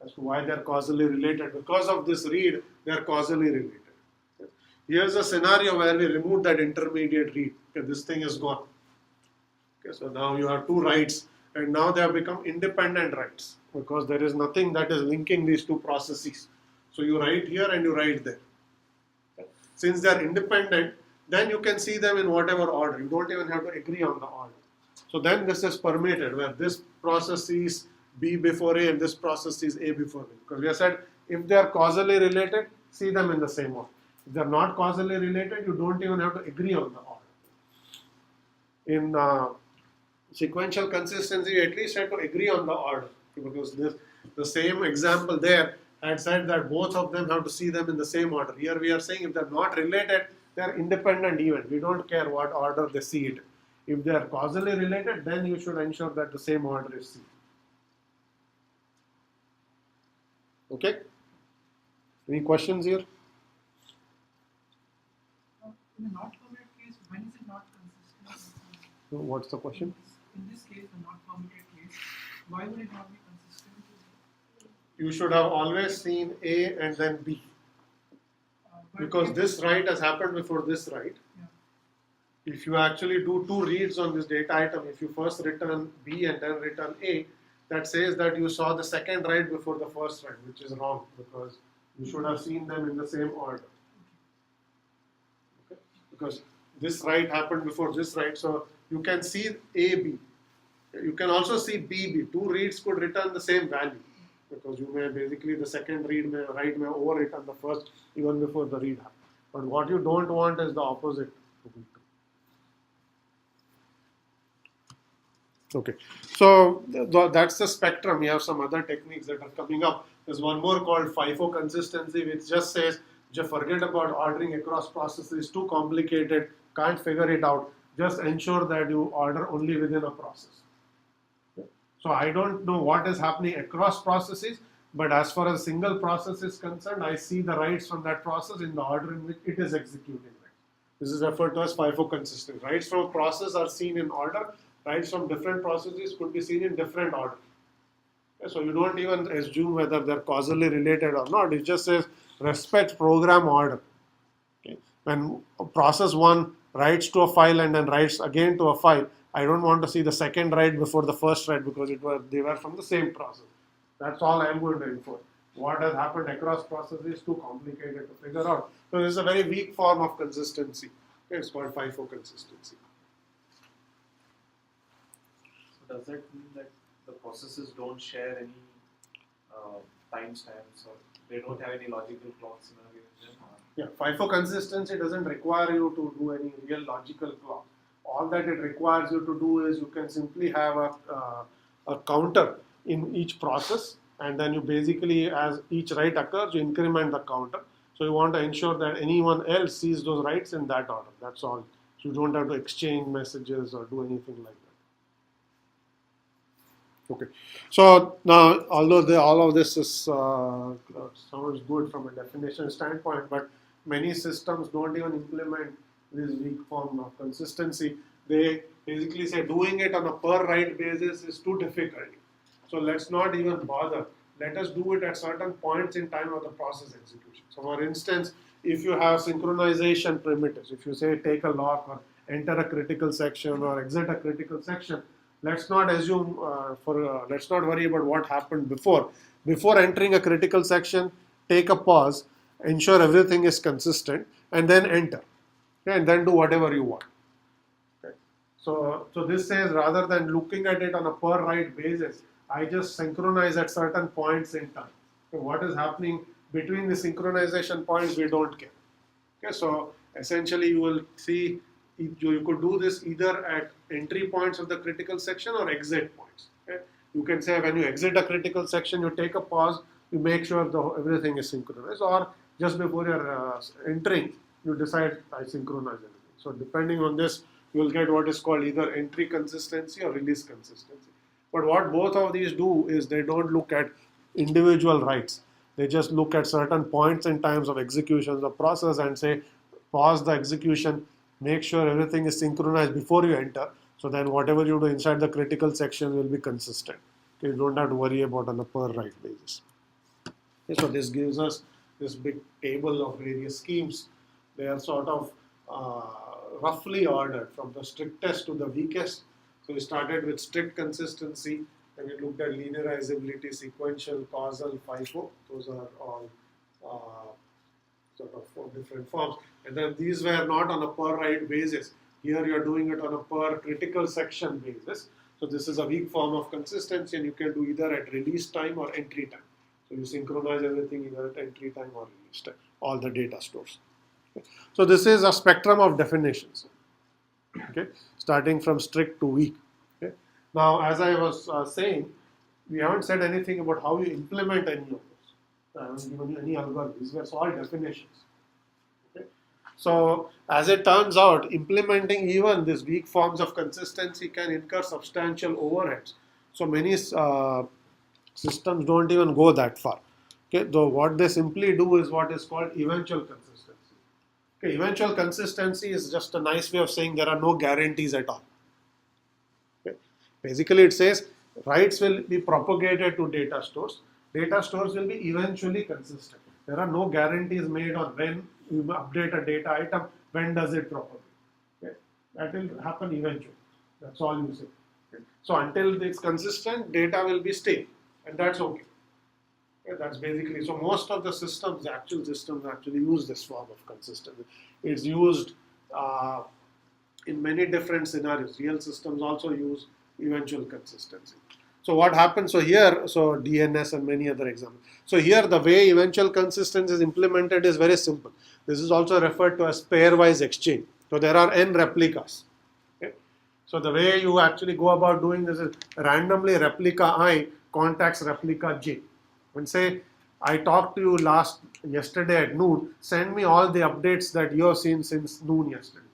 As to why they are causally related. Because of this read, they are causally related. Okay. Here's a scenario where we remove that intermediate read. Okay, this thing is gone. Okay, so now you have 2 writes, and now they have become independent writes, because there is nothing that is linking these 2 processes. So you write here and you write there. Okay. Since they are independent, then you can see them in whatever order. You don't even have to agree on the order. So then this is permitted, where this process sees B before A and this process sees A before B. Because we have said if they are causally related, see them in the same order. If they are not causally related, you don't even have to agree on the order. In sequential consistency, you at least have to agree on the order, because the same example there had said that both of them have to see them in the same order. Here we are saying if they are not related, they are independent event. We don't care what order they see it. If they are causally related, then you should ensure that the same order is seen. Okay? Any questions here? In the not permitted case, when is it not consistent? So what's the question? In this case, the not permitted case, why would it not be consistent? You should have always seen A and then B. Because this write has happened before this write. Yeah. If you actually do two reads on this data item, if you first return B and then return A, that says that you saw the second write before the first write, which is wrong because you should have seen them in the same order. Okay? Because this write happened before this write, so you can see A, B. You can also see B, B. Two reads could return the same value because you may basically the second write may overwritten the first even before the read happened. But what you don't want is the opposite to be true. Okay, so that's the spectrum. We have some other techniques that are coming up. There's one more called FIFO consistency, which just says, just forget about ordering across processes. It's too complicated, can't figure it out. Just ensure that you order only within a process. Okay. So I don't know what is happening across processes, but as far as single process is concerned, I see the writes from that process in the order in which it is executing. This is referred to as FIFO consistency. Writes from a process are seen in order. Writes from different processes could be seen in different order. Okay, so you don't even assume whether they're causally related or not. It just says respect program order. Okay. When process 1 writes to a file and then writes again to a file, I don't want to see the second write before the first write because they were from the same process. That's all I'm going to infer. What has happened across processes is too complicated to figure out. So this is a very weak form of consistency. Okay, it's called FIFO consistency. So does that mean that the processes don't share any timestamps or they don't have any logical clock scenario in them? Yeah, FIFO consistency doesn't require you to do any real logical clock. All that it requires you to do is you can simply have a counter in each process, and then you basically, as each write occurs, you increment the counter. So you want to ensure that anyone else sees those writes in that order. That's all. So you don't have to exchange messages or do anything like that. Okay. So now, although all of this is sounds good from a definition standpoint, but many systems don't even implement this weak form of consistency. They basically say doing it on a per write basis is too difficult. So let's not even bother. Let us do it at certain points in time of the process execution. So for instance, if you have synchronization primitives, if you say take a lock or enter a critical section or exit a critical section, let's not assume let's not worry about what happened before. Before entering a critical section, take a pause, ensure everything is consistent, and then enter. Okay, and then do whatever you want. Okay. So this says rather than looking at it on a per write basis, I just synchronize at certain points in time. So what is happening between the synchronization points, we don't care. Okay, so essentially you will see you could do this either at entry points of the critical section or exit points. Okay? You can say when you exit a critical section, you take a pause, you make sure everything is synchronized, or just before you're entering, you decide I synchronize everything. So depending on this, you will get what is called either entry consistency or release consistency. But what both of these do is they don't look at individual writes. They just look at certain points in times of execution of the process and say, pause the execution, make sure everything is synchronized before you enter. So then whatever you do inside the critical section will be consistent. Okay, you don't have to worry about on a per write basis. Okay, so this gives us this big table of various schemes. They are sort of roughly ordered from the strictest to the weakest. So we started with strict consistency, and we looked at linearizability, sequential, causal, FIFO. Those are all sort of 4 different forms. And then these were not on a per write basis. Here you are doing it on a per critical section basis. So this is a weak form of consistency, and you can do either at release time or entry time. So you synchronize everything either at entry time or release time, all the data stores. Okay. So this is a spectrum of definitions. Okay, starting from strict to weak. Okay. Now, as I was saying, we haven't said anything about how you implement any of those. I haven't given you any algorithm. These were all definitions. Okay. So, as it turns out, implementing even these weak forms of consistency can incur substantial overheads. So many systems don't even go that far. Okay. Though what they simply do is what is called eventual consistency. Okay, eventual consistency is just a nice way of saying there are no guarantees at all. Okay. Basically, it says writes will be propagated to data stores. Data stores will be eventually consistent. There are no guarantees made on when you update a data item, when does it propagate. Okay. That will happen eventually. That's all you say. Okay. So until it's consistent, data will be stable, and that's okay. Okay, that's basically, so most of the systems, the actual systems actually use this form of consistency. It's used in many different scenarios. Real systems also use eventual consistency. So what happens, so here, so DNS and many other examples. So here the way eventual consistency is implemented is very simple. This is also referred to as pairwise exchange. So there are n replicas. Okay? So the way you actually go about doing this is randomly replica I contacts replica J. And say, I talked to you yesterday at noon, send me all the updates that you have seen since noon yesterday.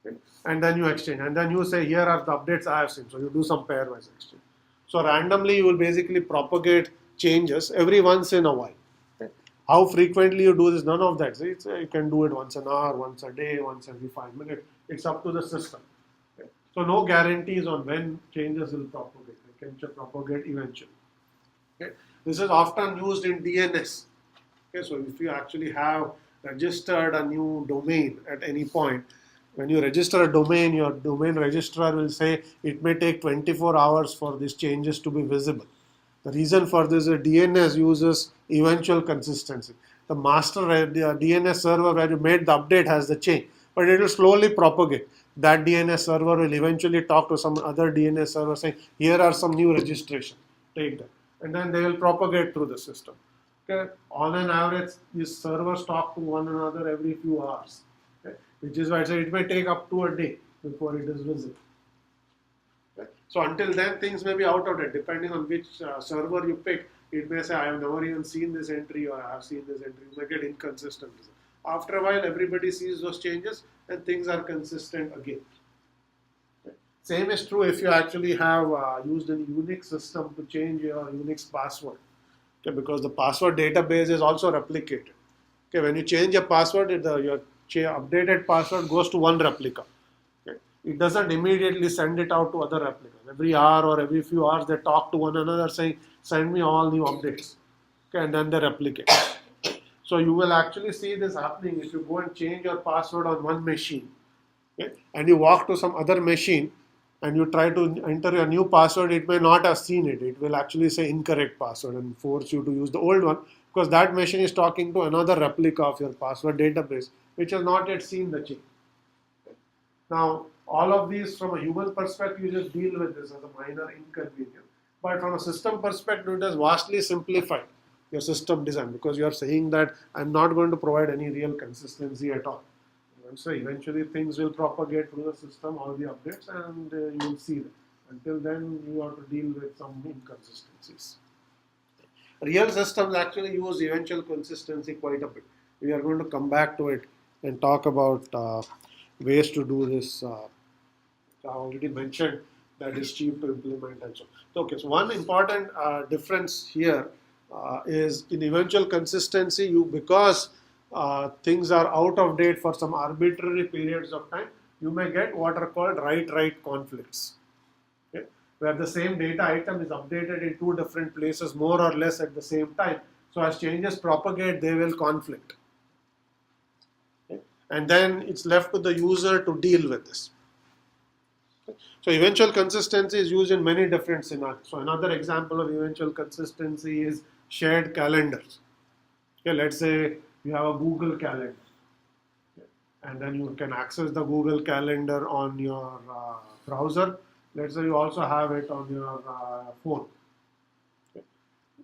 Okay? And then you exchange. And then you say, here are the updates I have seen. So you do some pairwise exchange. So randomly you will basically propagate changes every once in a while. Okay? How frequently you do this, none of that. So you can do it once an hour, once a day, once every 5 minutes. It's up to the system. Okay? So no guarantees on when changes will propagate. They can propagate eventually. Okay? This is often used in DNS. Okay, so if you actually have registered a new domain at any point, when you register a domain, your domain registrar will say it may take 24 hours for these changes to be visible. The reason for this is DNS uses eventual consistency. The master DNS server where you made the update has the change, but it will slowly propagate. That DNS server will eventually talk to some other DNS server saying, here are some new registrations, take them. And then they will propagate through the system. Okay? On an average, these servers talk to one another every few hours. Okay? Which is why I say it may take up to a day before it is visible. Okay? So until then, things may be out of date. Depending on which server you pick, it may say, I have never even seen this entry or I have seen this entry. You may get inconsistent results. After a while, everybody sees those changes and things are consistent again. Same is true if you actually have used a Unix system to change your Unix password. Okay, because the password database is also replicated. Okay, when you change a password, your updated password goes to one replica. Okay, it doesn't immediately send it out to other replicas. Every hour or every few hours, they talk to one another saying, send me all new updates. Okay, and then they replicate. So you will actually see this happening if you go and change your password on one machine. Okay, and you walk to some other machine, and you try to enter your new password, it may not have seen it. It will actually say incorrect password and force you to use the old one because that machine is talking to another replica of your password database, which has not yet seen the change. Now, all of these from a human perspective, you just deal with this as a minor inconvenience. But from a system perspective, it has vastly simplified your system design because you are saying that I'm not going to provide any real consistency at all. So eventually things will propagate through the system, all the updates, and you will see them. Until then, you have to deal with some inconsistencies. Real systems actually use eventual consistency quite a bit. We are going to come back to it and talk about ways to do this. I already mentioned that is cheap to implement and so on. So, okay, so one important difference here is in eventual consistency, because things are out of date for some arbitrary periods of time, you may get what are called write-write conflicts, okay? Where the same data item is updated in two different places more or less at the same time. So as changes propagate, they will conflict. Okay? And then it's left to the user to deal with this. Okay? So eventual consistency is used in many different scenarios. So another example of eventual consistency is shared calendars. Okay, let's say you have a Google Calendar, okay, and then you can access the Google Calendar on your browser. Let's say you also have it on your phone. Okay.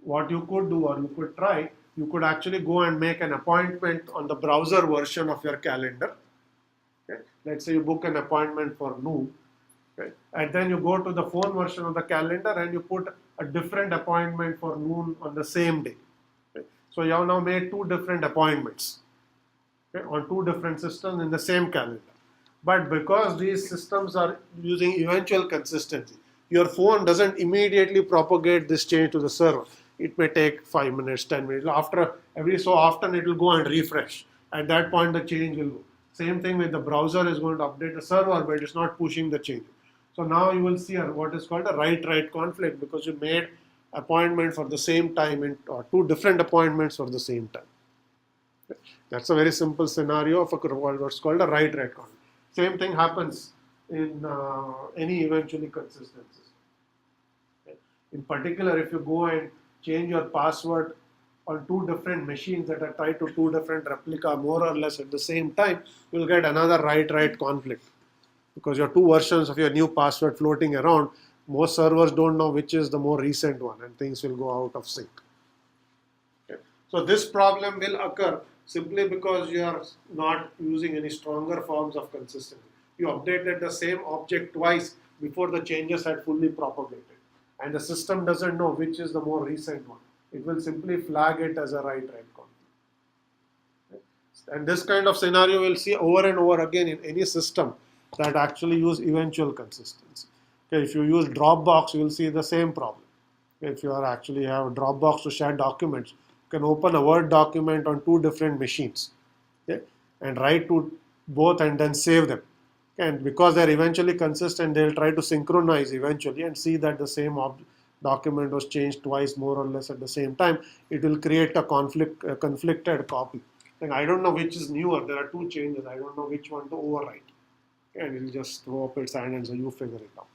What you could do, or you could try, you could actually go and make an appointment on the browser version of your calendar. Okay. Let's say you book an appointment for noon, okay, and then you go to the phone version of the calendar and you put a different appointment for noon on the same day. So you have now made two different appointments, okay, on two different systems in the same calendar. But because these systems are using eventual consistency, your phone doesn't immediately propagate this change to the server. It may take 5 minutes, 10 minutes. After every so often, it will go and refresh. At that point, the change will go. Same thing with the browser is going to update the server, but it's not pushing the change. So now you will see what is called a write-write conflict because you made appointment for the same time or two different appointments for the same time. That's a very simple scenario of what's called a write-write conflict. Same thing happens in any eventually consistent system. In particular, if you go and change your password on two different machines that are tied to two different replica more or less at the same time, you'll get another write-write conflict because your two versions of your new password floating around, most servers don't know which is the more recent one and things will go out of sync. Okay. So this problem will occur simply because you are not using any stronger forms of consistency. You updated the same object twice before the changes had fully propagated. And the system doesn't know which is the more recent one. It will simply flag it as a write-write conflict. Okay. And this kind of scenario we'll see over and over again in any system that actually use eventual consistency. Okay, if you use Dropbox, you will see the same problem. If you are actually have a Dropbox to share documents, you can open a Word document on two different machines, okay, and write to both and then save them. Okay, and because they're eventually consistent, they'll try to synchronize eventually and see that the same document was changed twice more or less at the same time. It will create a conflicted copy. Like, I don't know which is newer. There are two changes. I don't know which one to overwrite. And it'll just throw up its hand and so you figure it out.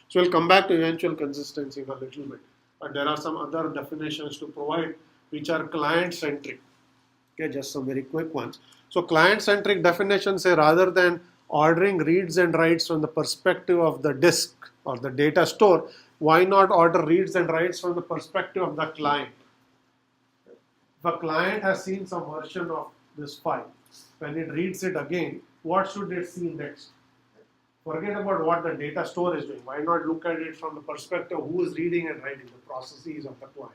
So we'll come back to eventual consistency in a little bit. But there are some other definitions to provide which are client-centric. Okay, just some very quick ones. So client-centric definitions say rather than ordering reads and writes from the perspective of the disk or the data store, why not order reads and writes from the perspective of the client? If a client has seen some version of this file, when it reads it again, what should it see next? Forget about what the data store is doing. Why not look at it from the perspective of who is reading and writing, the processes of the client?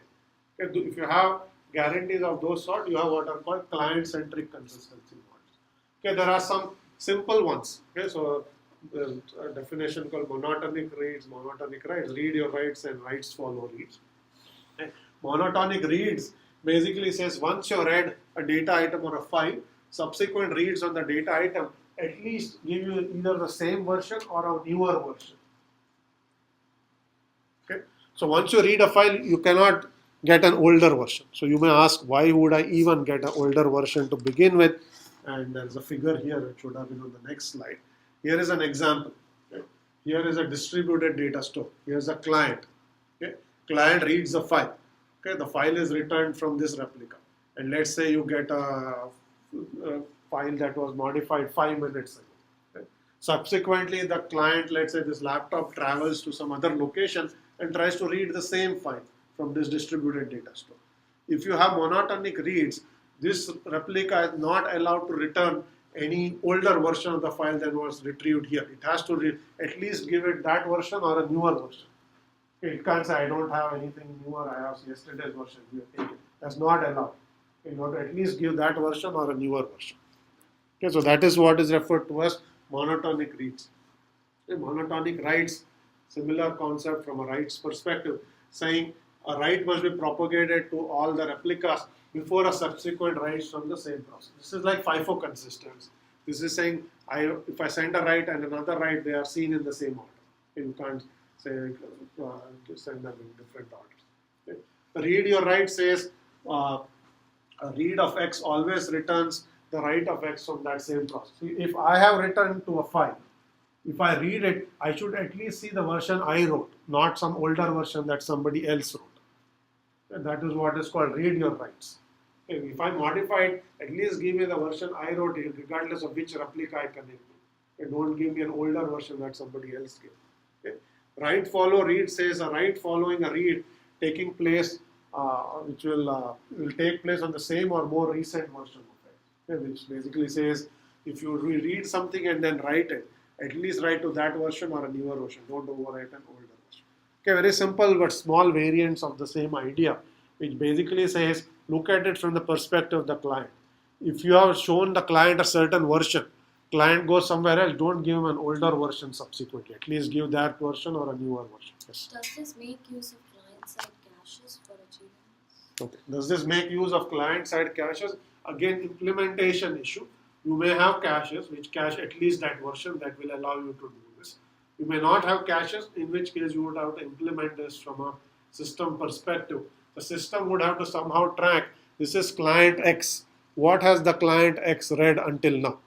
Okay, if you have guarantees of those sort, you have what are called client-centric consistency models. Okay, there are some simple ones. Okay, so there's a definition called monotonic reads, monotonic writes. Read your writes and writes follow reads. Okay. Monotonic reads basically says once you read a data item or a file, subsequent reads on the data item at least give you either the same version or a newer version. Okay. So once you read a file, you cannot get an older version. So you may ask, why would I even get an older version to begin with? And there's a figure here, it should have been on the next slide. Here is an example. Okay. Here is a distributed data store. Here's a client. Okay. Client reads the file. Okay. The file is returned from this replica. And let's say you get a file that was modified 5 minutes ago. Okay. Subsequently, the client, let's say this laptop travels to some other location and tries to read the same file from this distributed data store. If you have monotonic reads, this replica is not allowed to return any older version of the file than was retrieved here. It has to at least give it that version or a newer version. Okay, it can't say, I don't have anything newer, I have yesterday's version. That's not allowed. You have to at least give that version or a newer version. Okay, so that is what is referred to as monotonic reads. Okay, monotonic writes, similar concept from a writes perspective, saying a write must be propagated to all the replicas before a subsequent writes from the same process. This is like FIFO consistency. This is saying if I send a write and another write, they are seen in the same order. You can't say send them in different orders. Okay. Read your write says a read of X always returns the write of X from that same process. If I have written to a file, if I read it, I should at least see the version I wrote, not some older version that somebody else wrote. And that is what is called read your writes. Okay, if I modified, at least give me the version I wrote, regardless of which replica I connect to. Okay, don't give me an older version that somebody else gave. Okay. Write follow read says a write following a read taking place, which will take place on the same or more recent version of it. Okay, which basically says if you read something and then write it, at least write to that version or a newer version. Don't overwrite an older version. Okay, very simple but small variants of the same idea, which basically says look at it from the perspective of the client. If you have shown the client a certain version, client goes somewhere else, don't give him an older version subsequently. At least give that version or a newer version. Yes. Does this make use of client-side caches for achieving this? Okay. Does this make use of client-side caches? Again, implementation issue. You may have caches which cache at least that version that will allow you to do this. You may not have caches, in which case you would have to implement this from a system perspective. The system would have to somehow track, this is client X. What has the client X read until now?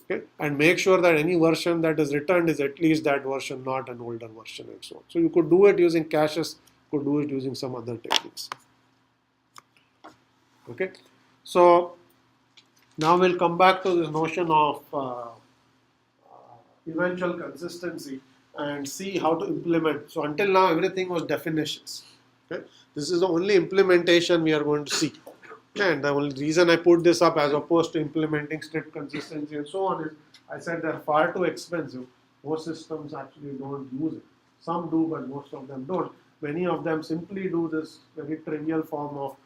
Okay? And make sure that any version that is returned is at least that version, not an older version and so on. So you could do it using caches, could do it using some other techniques. Okay, so now we'll come back to this notion of eventual consistency and see how to implement. So until now everything was definitions. Okay, this is the only implementation we are going to see. Okay? And the only reason I put this up as opposed to implementing strict consistency and so on is I said they're far too expensive. Most systems actually don't use it. Some do, but most of them don't. Many of them simply do this very trivial form of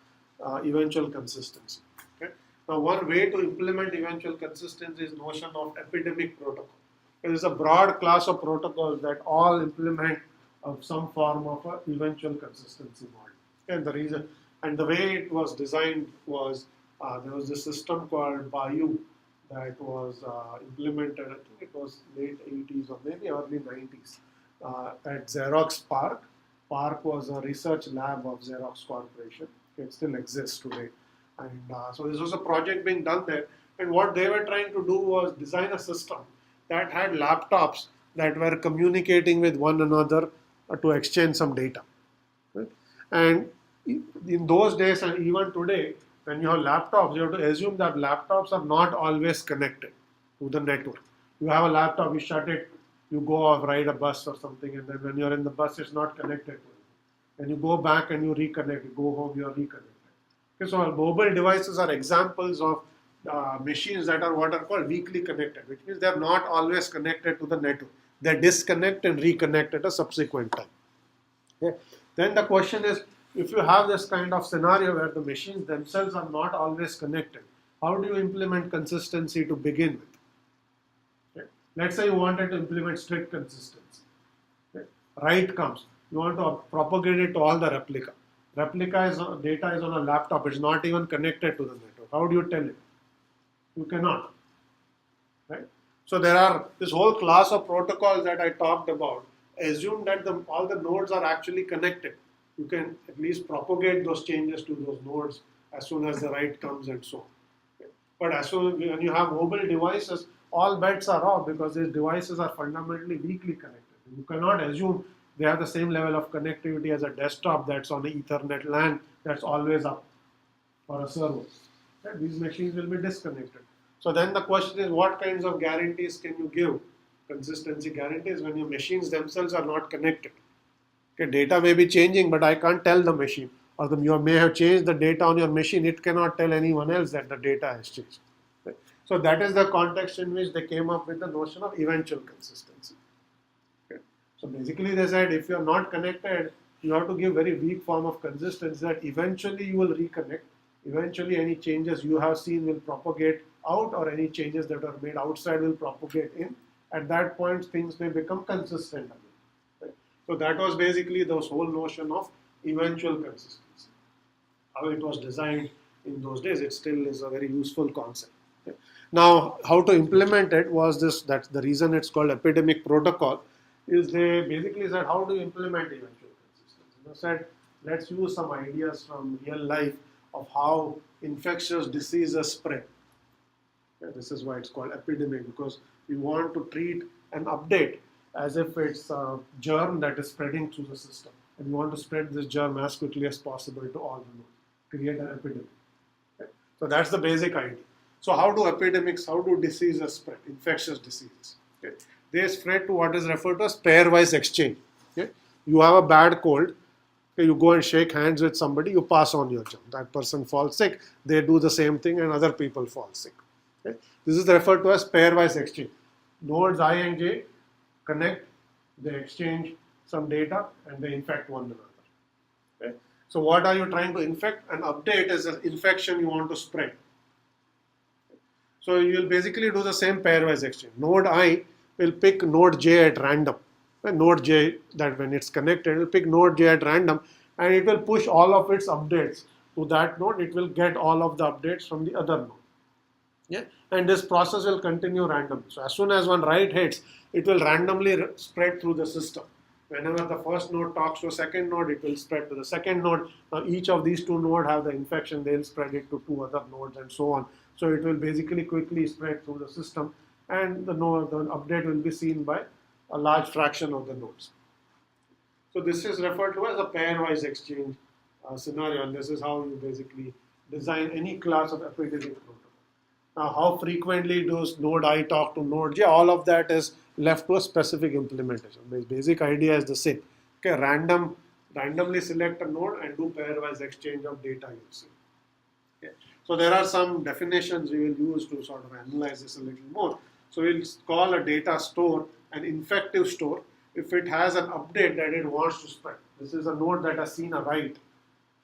eventual consistency. Okay? Now, one way to implement eventual consistency is notion of epidemic protocol. It is a broad class of protocols that all implement some form of a eventual consistency model. And the reason and the way it was designed was there was a system called Bayou that was implemented. I think it was late 80s or maybe early 90s at Xerox PARC. PARC was a research lab of Xerox Corporation. It still exists today. And so this was a project being done there. And what they were trying to do was design a system that had laptops that were communicating with one another to exchange some data. Right? And in those days and even today, when you have laptops, you have to assume that laptops are not always connected to the network. You have a laptop, you shut it, you go off, ride a bus or something, and then when you're in the bus, it's not connected to it. Then you go back and you reconnect, you go home, you are reconnected. Okay, so mobile devices are examples of machines that are what are called weakly connected, which means they're not always connected to the network. They disconnect and reconnect at a subsequent time. Okay. Then the question is, if you have this kind of scenario where the machines themselves are not always connected, how do you implement consistency to begin with? Okay. Let's say you wanted to implement strict consistency. Okay. Write comes. You want to propagate it to all the replica. Replica data is on a laptop. It's not even connected to the network. How do you tell it? You cannot. Right? So there are this whole class of protocols that I talked about. Assume that all the nodes are actually connected. You can at least propagate those changes to those nodes as soon as the write comes and so on. Okay. But as soon as when you have mobile devices, all bets are off because these devices are fundamentally weakly connected. You cannot assume they have the same level of connectivity as a desktop that's on an Ethernet LAN that's always up or a server. Okay. These machines will be disconnected. So then the question is, what kinds of guarantees can you give? Consistency guarantees when your machines themselves are not connected. Okay, data may be changing, but I can't tell the machine. Or you may have changed the data on your machine. It cannot tell anyone else that the data has changed. Okay. So that is the context in which they came up with the notion of eventual consistency. Okay. So basically they said if you are not connected, you have to give very weak form of consistency that eventually you will reconnect. Eventually any changes you have seen will propagate out, or any changes that are made outside will propagate in. At that point, things may become consistent again. Right? So that was basically the whole notion of eventual consistency. How it was designed in those days, it still is a very useful concept. Okay? Now, how to implement it was this, that's the reason it's called Epidemic Protocol, is they basically said, how do you implement eventual consistency? They said, let's use some ideas from real life of how infectious diseases spread. Okay? This is why it's called epidemic, because we want to treat an update as if it's a germ that is spreading through the system. And we want to spread this germ as quickly as possible to all the nodes, create an epidemic. Okay? So that's the basic idea. So how do epidemics, how do diseases spread, infectious diseases? Okay? They spread to what is referred to as pairwise exchange. Okay? You have a bad cold, okay, you go and shake hands with somebody, you pass on your germ. That person falls sick, they do the same thing and other people fall sick. Okay? This is referred to as pairwise exchange. Nodes I and J connect, they exchange some data and they infect one another. Okay? So what are you trying to infect? An update is an infection you want to spread. So you will basically do the same pairwise exchange. Node I will pick node J at random. And node J, that when it's connected, it will pick node J at random and it will push all of its updates to that node, it will get all of the updates from the other node. Yeah, and this process will continue randomly. So as soon as one write hits, it will randomly spread through the system. Whenever the first node talks to a second node, it will spread to the second node. Now each of these two nodes have the infection, they'll spread it to two other nodes and so on. So it will basically quickly spread through the system, and the update will be seen by a large fraction of the nodes. So this is referred to as a pairwise exchange scenario, and this is how you basically design any class of epidemic protocol. Now, how frequently does node I talk to node J? All of that is left to a specific implementation. The basic idea is the same. Okay, randomly select a node and do pairwise exchange of data using. Okay. So there are some definitions we will use to sort of analyze this a little more. So we'll call a data store an infective store if it has an update that it wants to spread. This is a node that has seen a write,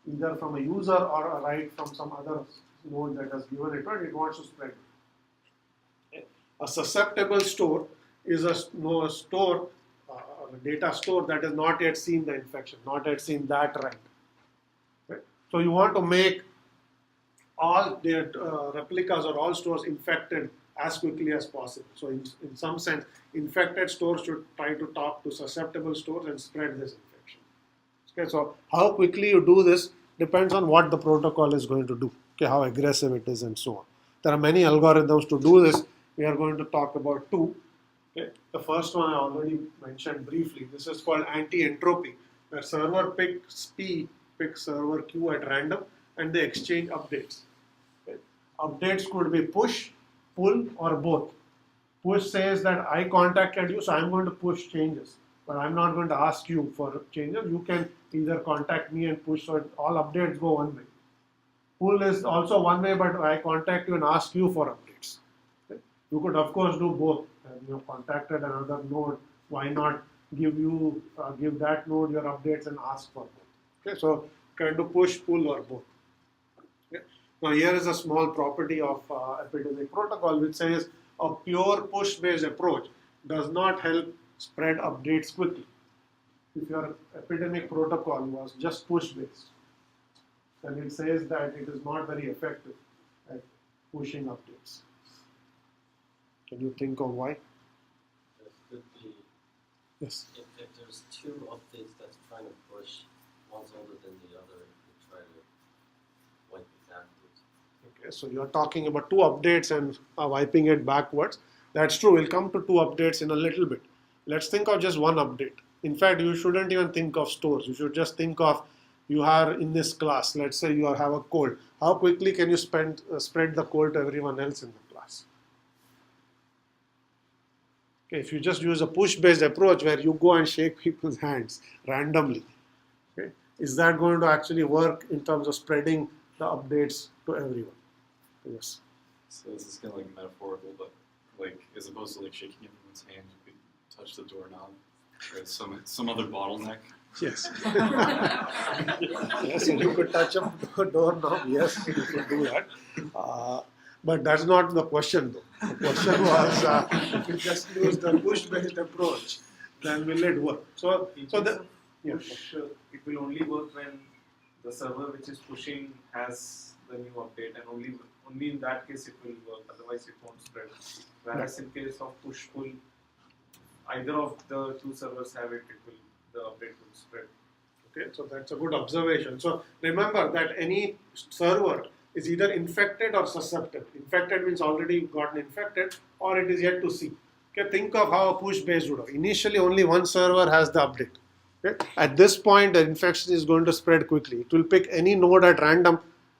either from a user or a write from some other node that has given it, right? It wants to spread. Okay. A susceptible store is a store, a data store that has not yet seen the infection, not yet seen that write. Okay. So you want to make all their replicas or all stores infected as quickly as possible. So in some sense, infected stores should try to talk to susceptible stores and spread this infection. Okay, so how quickly you do this depends on what the protocol is going to do. Okay, how aggressive it is and so on. There are many algorithms to do this. We are going to talk about two. Okay. The first one I already mentioned briefly. This is called anti-entropy, where server picks server Q at random, and they exchange updates. Okay. Updates could be push, pull, or both. Push says that I contacted you, so I'm going to push changes, but I'm not going to ask you for changes. You can either contact me and push, so all updates go one way. Pull is also one way, but I contact you and ask you for updates. Okay. You could of course do both. You contacted another node, why not give that node your updates and ask for both? Okay, so you can do push, pull, or both. Okay. Now here is a small property of Epidemic Protocol which says a pure push-based approach does not help spread updates quickly. If your Epidemic Protocol was just push-based, then it says that it is not very effective at pushing updates. Can you think of why? There could be, Yes. if there's two updates that's trying to push, one's older than the other, you try to wipe it backwards. Okay, so you're talking about two updates and wiping it backwards. That's true. We'll come to two updates in a little bit. Let's think of just one update. In fact, you shouldn't even think of stores. You should just think of, you are in this class. Let's say you have a cold. How quickly can you spread the cold to everyone else in the class? Okay, if you just use a push-based approach where you go and shake people's hands randomly, okay, is that going to actually work in terms of spreading the updates to everyone? Yes. So this is kind of like metaphorical, but like as opposed to like shaking everyone's hand, you could touch the doorknob or some other bottleneck. Yes. Yes, and you could touch a doorknob. Yes, you could do that. But that's not the question, though. The question was, if you just use the push-based approach, then will it work? It will only work when the server which is pushing has the new update, and only in that case it will work. Otherwise, it won't spread. Whereas in case of push-pull, either of the two servers have it, the update will spread. Okay, so that's a good observation. So remember that any server is either infected or susceptible. Infected means already gotten infected, or it is yet to see. Okay, think of how a push-based would work. Initially, only one server has the update. Okay? At this point, the infection is going to spread quickly. It will pick any node at random.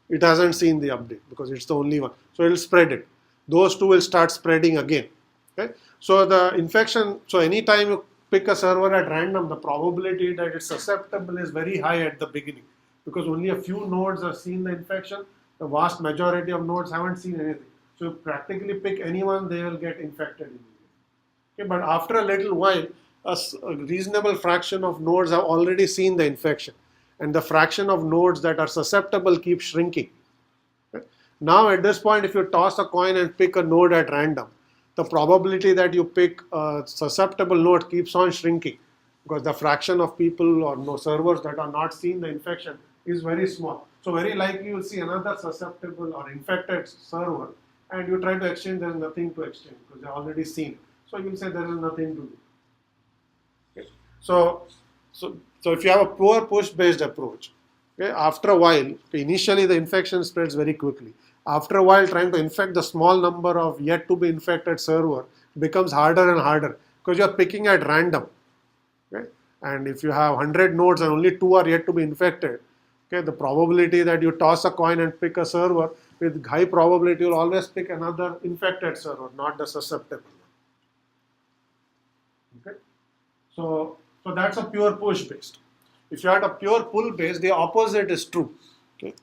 It hasn't seen the update because it's the only one. So it will spread it. Those two will start spreading again. Okay? So the infection, so anytime you pick a server at random, the probability that it's susceptible is very high at the beginning because only a few nodes have seen the infection. The vast majority of nodes haven't seen anything. So you practically pick anyone, they will get infected immediately. Okay, but after a little while, a reasonable fraction of nodes have already seen the infection, and the fraction of nodes that are susceptible keeps shrinking. Okay? Now at this point, if you toss a coin and pick a node at random, the probability that you pick a susceptible node keeps on shrinking because the fraction of people or no servers that are not seeing the infection is very small. So very likely you'll see another susceptible or infected server, and you try to exchange, there is nothing to exchange because they're already seen. So you'll say there is nothing to do. Okay. So if you have a poor push-based approach, okay, after a while, initially the infection spreads very quickly. After a while, trying to infect the small number of yet to be infected server becomes harder and harder because you are picking at random. Okay? And if you have 100 nodes and only 2 are yet to be infected, okay, the probability that you toss a coin and pick a server, with high probability you'll always pick another infected server, not the susceptible one. Okay? So that's a pure push based. If you had a pure pull based, the opposite is true. Okay?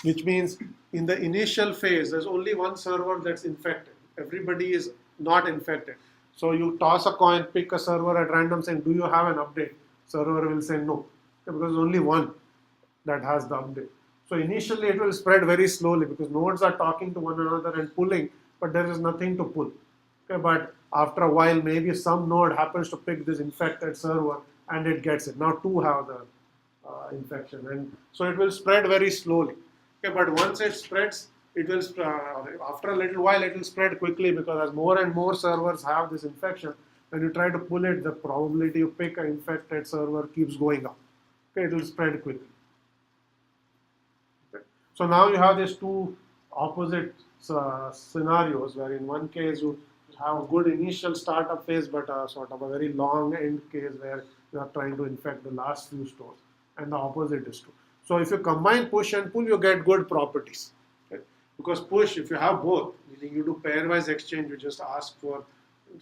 Which means in the initial phase, there's only one server that's infected. Everybody is not infected. So you toss a coin, pick a server at random saying, do you have an update? Server will say no, okay, because there's only one that has the update. So initially it will spread very slowly because nodes are talking to one another and pulling, but there is nothing to pull. Okay, but after a while, maybe some node happens to pick this infected server and it gets it. Now 2 have the infection, and so it will spread very slowly. Okay, but once it spreads, it will after a little while it will spread quickly because as more and more servers have this infection, when you try to pull it, the probability you pick an infected server keeps going up. Okay, it will spread quickly. Okay. So now you have these two opposite scenarios where in one case you have a good initial startup phase but sort of a very long end case where you are trying to infect the last few stores, and the opposite is true. So if you combine push and pull, you get good properties. Okay? Because push, if you have both, meaning you do pairwise exchange, you just ask for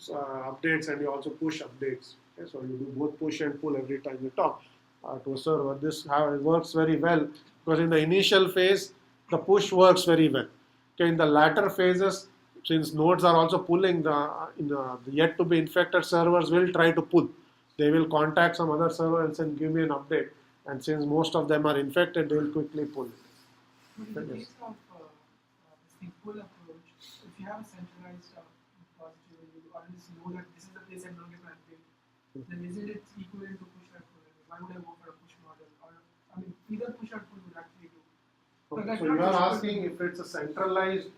updates and you also push updates. Okay? So you do both push and pull every time you talk to a server. This works very well because in the initial phase, the push works very well. Okay? In the latter phases, since nodes are also pulling, the yet to be infected servers will try to pull. They will contact some other server and say, give me an update. And since most of them are infected, they will quickly pull it. In the case of this pull approach, if you have a centralized repository, you already know that this is the place I'm going to update, then isn't it equivalent to push or pull? Why would I go for a push model? Or either push or pull would actually do. So you are asking if it's a centralized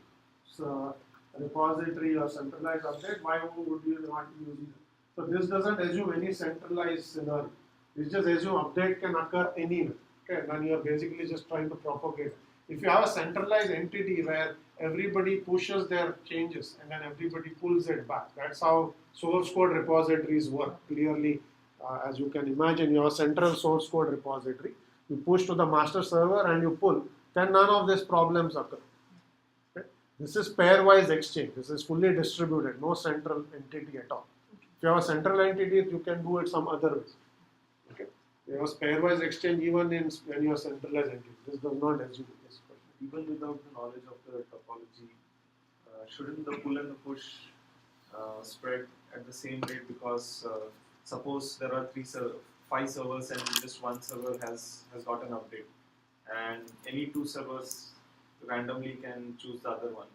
repository or centralized update, why would you not use it? So this doesn't assume any centralized scenario. It just assume update can occur anywhere. Okay, and then you are basically just trying to propagate. If you have a centralized entity where everybody pushes their changes and then everybody pulls it back, that's how source code repositories work. Clearly, as you can imagine, you have a central source code repository. You push to the master server and you pull. Then none of these problems occur. Okay? This is pairwise exchange. This is fully distributed, no central entity at all. If you have a central entity, you can do it some other ways. Okay. There was pairwise exchange even when you have centralized entity. This does not assume this. Even without the knowledge of the topology, shouldn't the pull and the push spread at the same rate? Because suppose there are 5 servers and just one server has got an update, and any 2 servers randomly can choose the other one.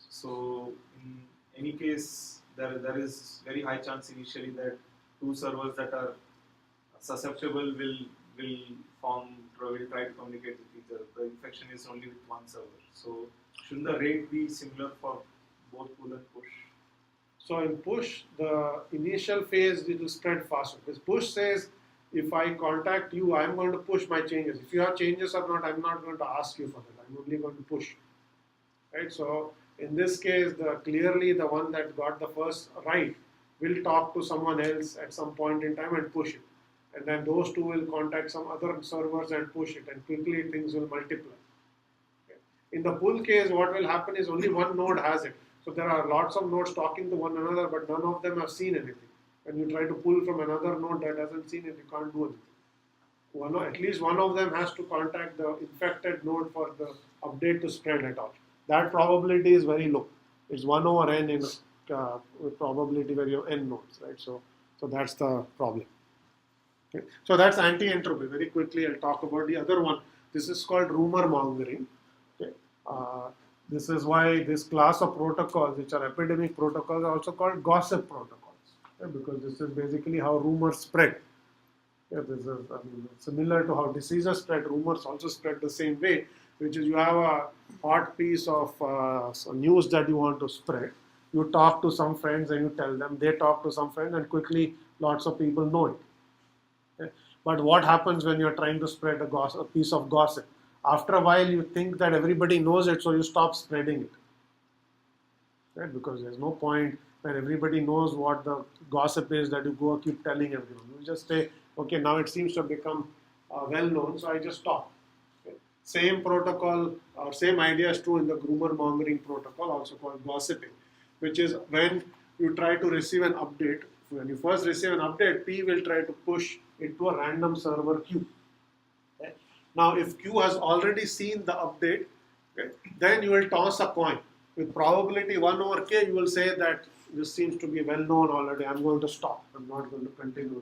So in any case, there is very high chance initially that 2 servers that are susceptible will try to communicate with each other. The infection is only with one server. So shouldn't the rate be similar for both pull and push? So in push, the initial phase it will spread faster. Because push says, if I contact you, I'm going to push my changes. If you have changes or not, I'm not going to ask you for that. I'm only going to push. Right? So in this case, clearly the one that got the first right will talk to someone else at some point in time and push it. And then those two will contact some other servers and push it, and quickly things will multiply. Okay. In the pull case, what will happen is only one node has it. So there are lots of nodes talking to one another, but none of them have seen anything. When you try to pull from another node that hasn't seen it, you can't do anything. At least one of them has to contact the infected node for the update to spread at all. That probability is very low. It's 1 over n in probability where you have n nodes, right? So that's the problem. Okay. So that's anti-entropy. Very quickly, I'll talk about the other one. This is called rumor mongering. Okay. This is why this class of protocols, which are epidemic protocols, are also called gossip protocols. Okay. Because this is basically how rumors spread. Yeah, this is similar to how diseases spread, rumors also spread the same way, which is you have a hot piece of news that you want to spread. You talk to some friends and you tell them, they talk to some friends, and quickly lots of people know it. Okay? But what happens when you're trying to spread a piece of gossip? After a while, you think that everybody knows it, so you stop spreading it. Right? Because there's no point when everybody knows what the gossip is that you go keep telling everyone. You just say, okay, now it seems to have become well known, so I just stop. Okay? Same protocol or same idea is true in the groomer mongering protocol, also called gossiping, which is when you try to receive an update. When you first receive an update, P will try to push it to a random server Q. Okay? Now, if Q has already seen the update, okay, then you will toss a coin. With probability 1 over k, you will say that this seems to be well known already. I'm going to stop. I'm not going to continue.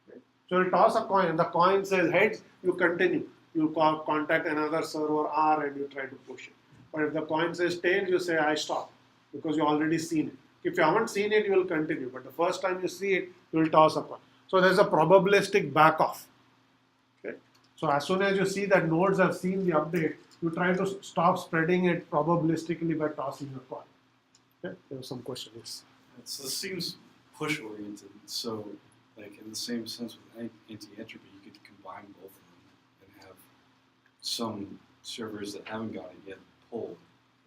Okay? So you'll toss a coin, and the coin says heads, you continue. You contact another server R and you try to push it. But if the coin says tails, you say I stop because you already seen it. If you haven't seen it, you will continue. But the first time you see it, you will toss a coin. So there's a probabilistic back off. Okay? So as soon as you see that nodes have seen the update, you try to stop spreading it probabilistically by tossing a coin. Okay? There was some question. Yes. So this seems push oriented. So, like in the same sense with anti-entropy, you could combine both of them and have some servers that haven't got it yet pull.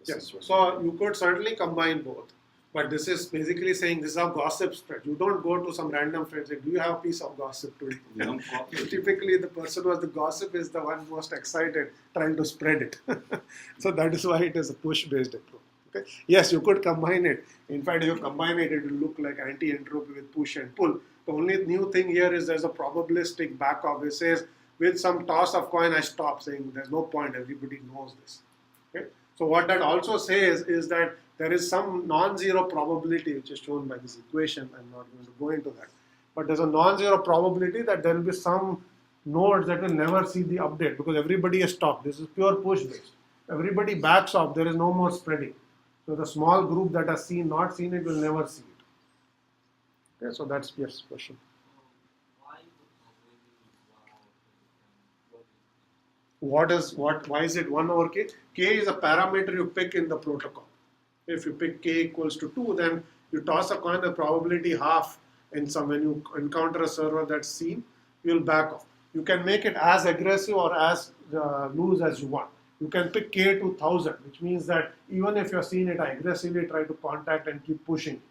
Yes. So you could certainly combine both. But this is basically saying this is how gossip spread. You don't go to some random friend and say, do you have a piece of gossip today? No. Typically, the person who has the gossip is the one most excited trying to spread it. So that is why it is a push-based approach. Okay? Yes, you could combine it. In fact, if you combine it, it will look like anti-entropy with push and pull. The only new thing here is there's a probabilistic backoff. It says, with some toss of coin, I stop, saying there's no point. Everybody knows this. Okay? So what that also says is that there is some non-zero probability, which is shown by this equation. I'm not going to go into that. But there's a non-zero probability that there will be some nodes that will never see the update because everybody has stopped. This is pure push-based. Everybody backs off. There is no more spreading. So the small group that has not seen it will never see it. Okay, so that's yes question. Why is it 1 over k? K is a parameter you pick in the protocol. If you pick k equals to 2, then you toss a coin, the probability half, and when you encounter a server that's seen, you'll back off. You can make it as aggressive or as loose as you want. You can pick k to 1000, which means that even if you're seeing it, I aggressively try to contact and keep pushing.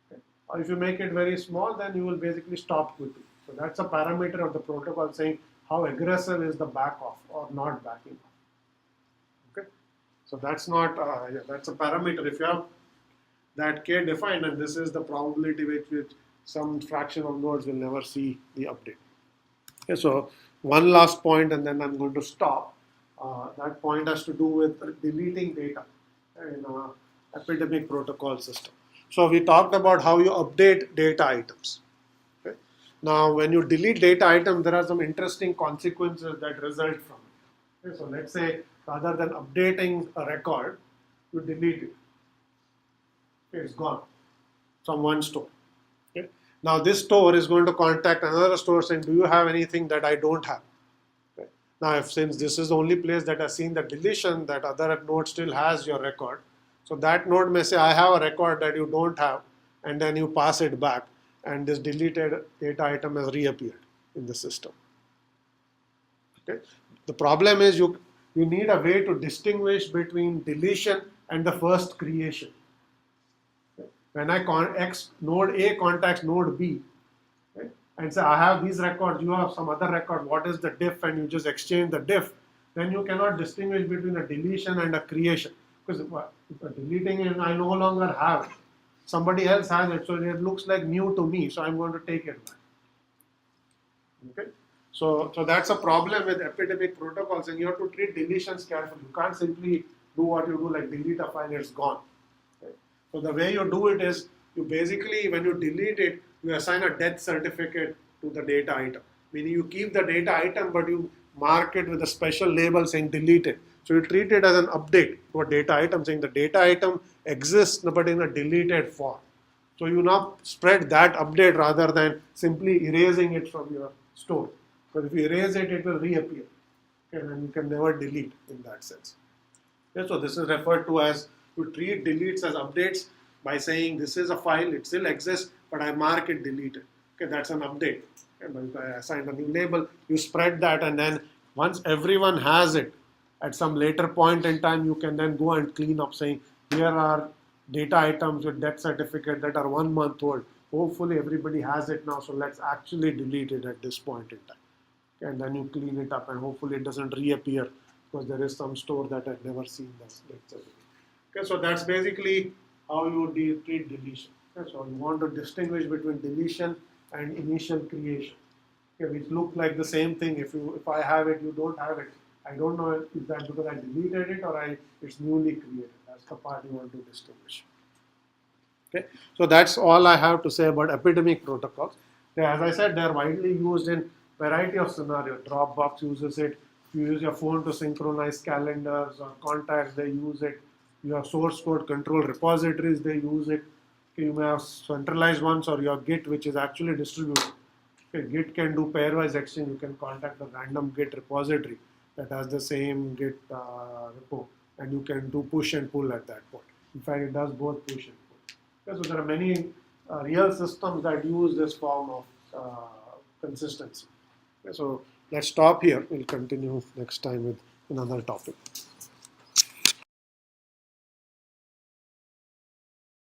Okay? Or if you make it very small, then you will basically stop quickly. So that's a parameter of the protocol saying how aggressive is the back off or not backing off. Okay, so that's not that's a parameter. If you have that k defined, and this is the probability which some fraction of nodes will never see the update. Okay, so one last point, and then I'm going to stop. That point has to do with deleting data in an epidemic protocol system. So we talked about how you update data items. Okay? Now, when you delete data items, there are some interesting consequences that result from it. Okay? So let's say rather than updating a record, you delete it. Okay, it's gone from one store. Okay? Now this store is going to contact another store saying, do you have anything that I don't have? Okay? Now since this is the only place that has seen the deletion, that other node still has your record. So that node may say, I have a record that you don't have, and then you pass it back, and this deleted data item has reappeared in the system. Okay? The problem is you need a way to distinguish between deletion and the first creation. Okay? When node A contacts node B, okay, and say, I have these records, you have some other record, what is the diff, and you just exchange the diff, then you cannot distinguish between a deletion and a creation. Because if deleting it, I no longer have it. Somebody else has it, so it looks like new to me, so I'm going to take it back. Okay? So that's a problem with epidemic protocols, and you have to treat deletions carefully. You can't simply do what you do, like delete a file, it's gone. Okay? So the way you do it is, you basically, when you delete it, you assign a death certificate to the data item. Meaning you keep the data item, but you mark it with a special label saying deleted. So you treat it as an update to a data item, saying the data item exists but in a deleted form. So you now spread that update rather than simply erasing it from your store. Because if you erase it, it will reappear. Okay, and you can never delete in that sense. Okay, so this is referred to as, you treat deletes as updates by saying this is a file, it still exists, but I mark it deleted. Okay, that's an update. Okay, but I assign a new label, you spread that, and then once everyone has it, at some later point in time, you can then go and clean up saying, here are data items with death certificate that are 1 month old. Hopefully everybody has it now, so let's actually delete it at this point in time. Okay, and then you clean it up and hopefully it doesn't reappear because there is some store that I've never seen that's death certificate. Okay, so that's basically how you treat deletion. Okay, so you want to distinguish between deletion and initial creation. Okay, which look like the same thing. If I have it, you don't have it. I don't know if that because I deleted it or it's newly created. That's the part you want to distinguish. Okay, so that's all I have to say about epidemic protocols. Okay, as I said, they are widely used in variety of scenarios. Dropbox uses it. If you use your phone to synchronize calendars or contacts, they use it. You have source code control repositories, they use it. Okay, you may have centralized ones or your Git, which is actually distributed. Okay, Git can do pairwise exchange. You can contact a random Git repository that has the same Git repo, and you can do push and pull at that point. In fact, it does both push and pull. Okay, so there are many real systems that use this form of consistency. Okay, so let's stop here. We'll continue next time with another topic.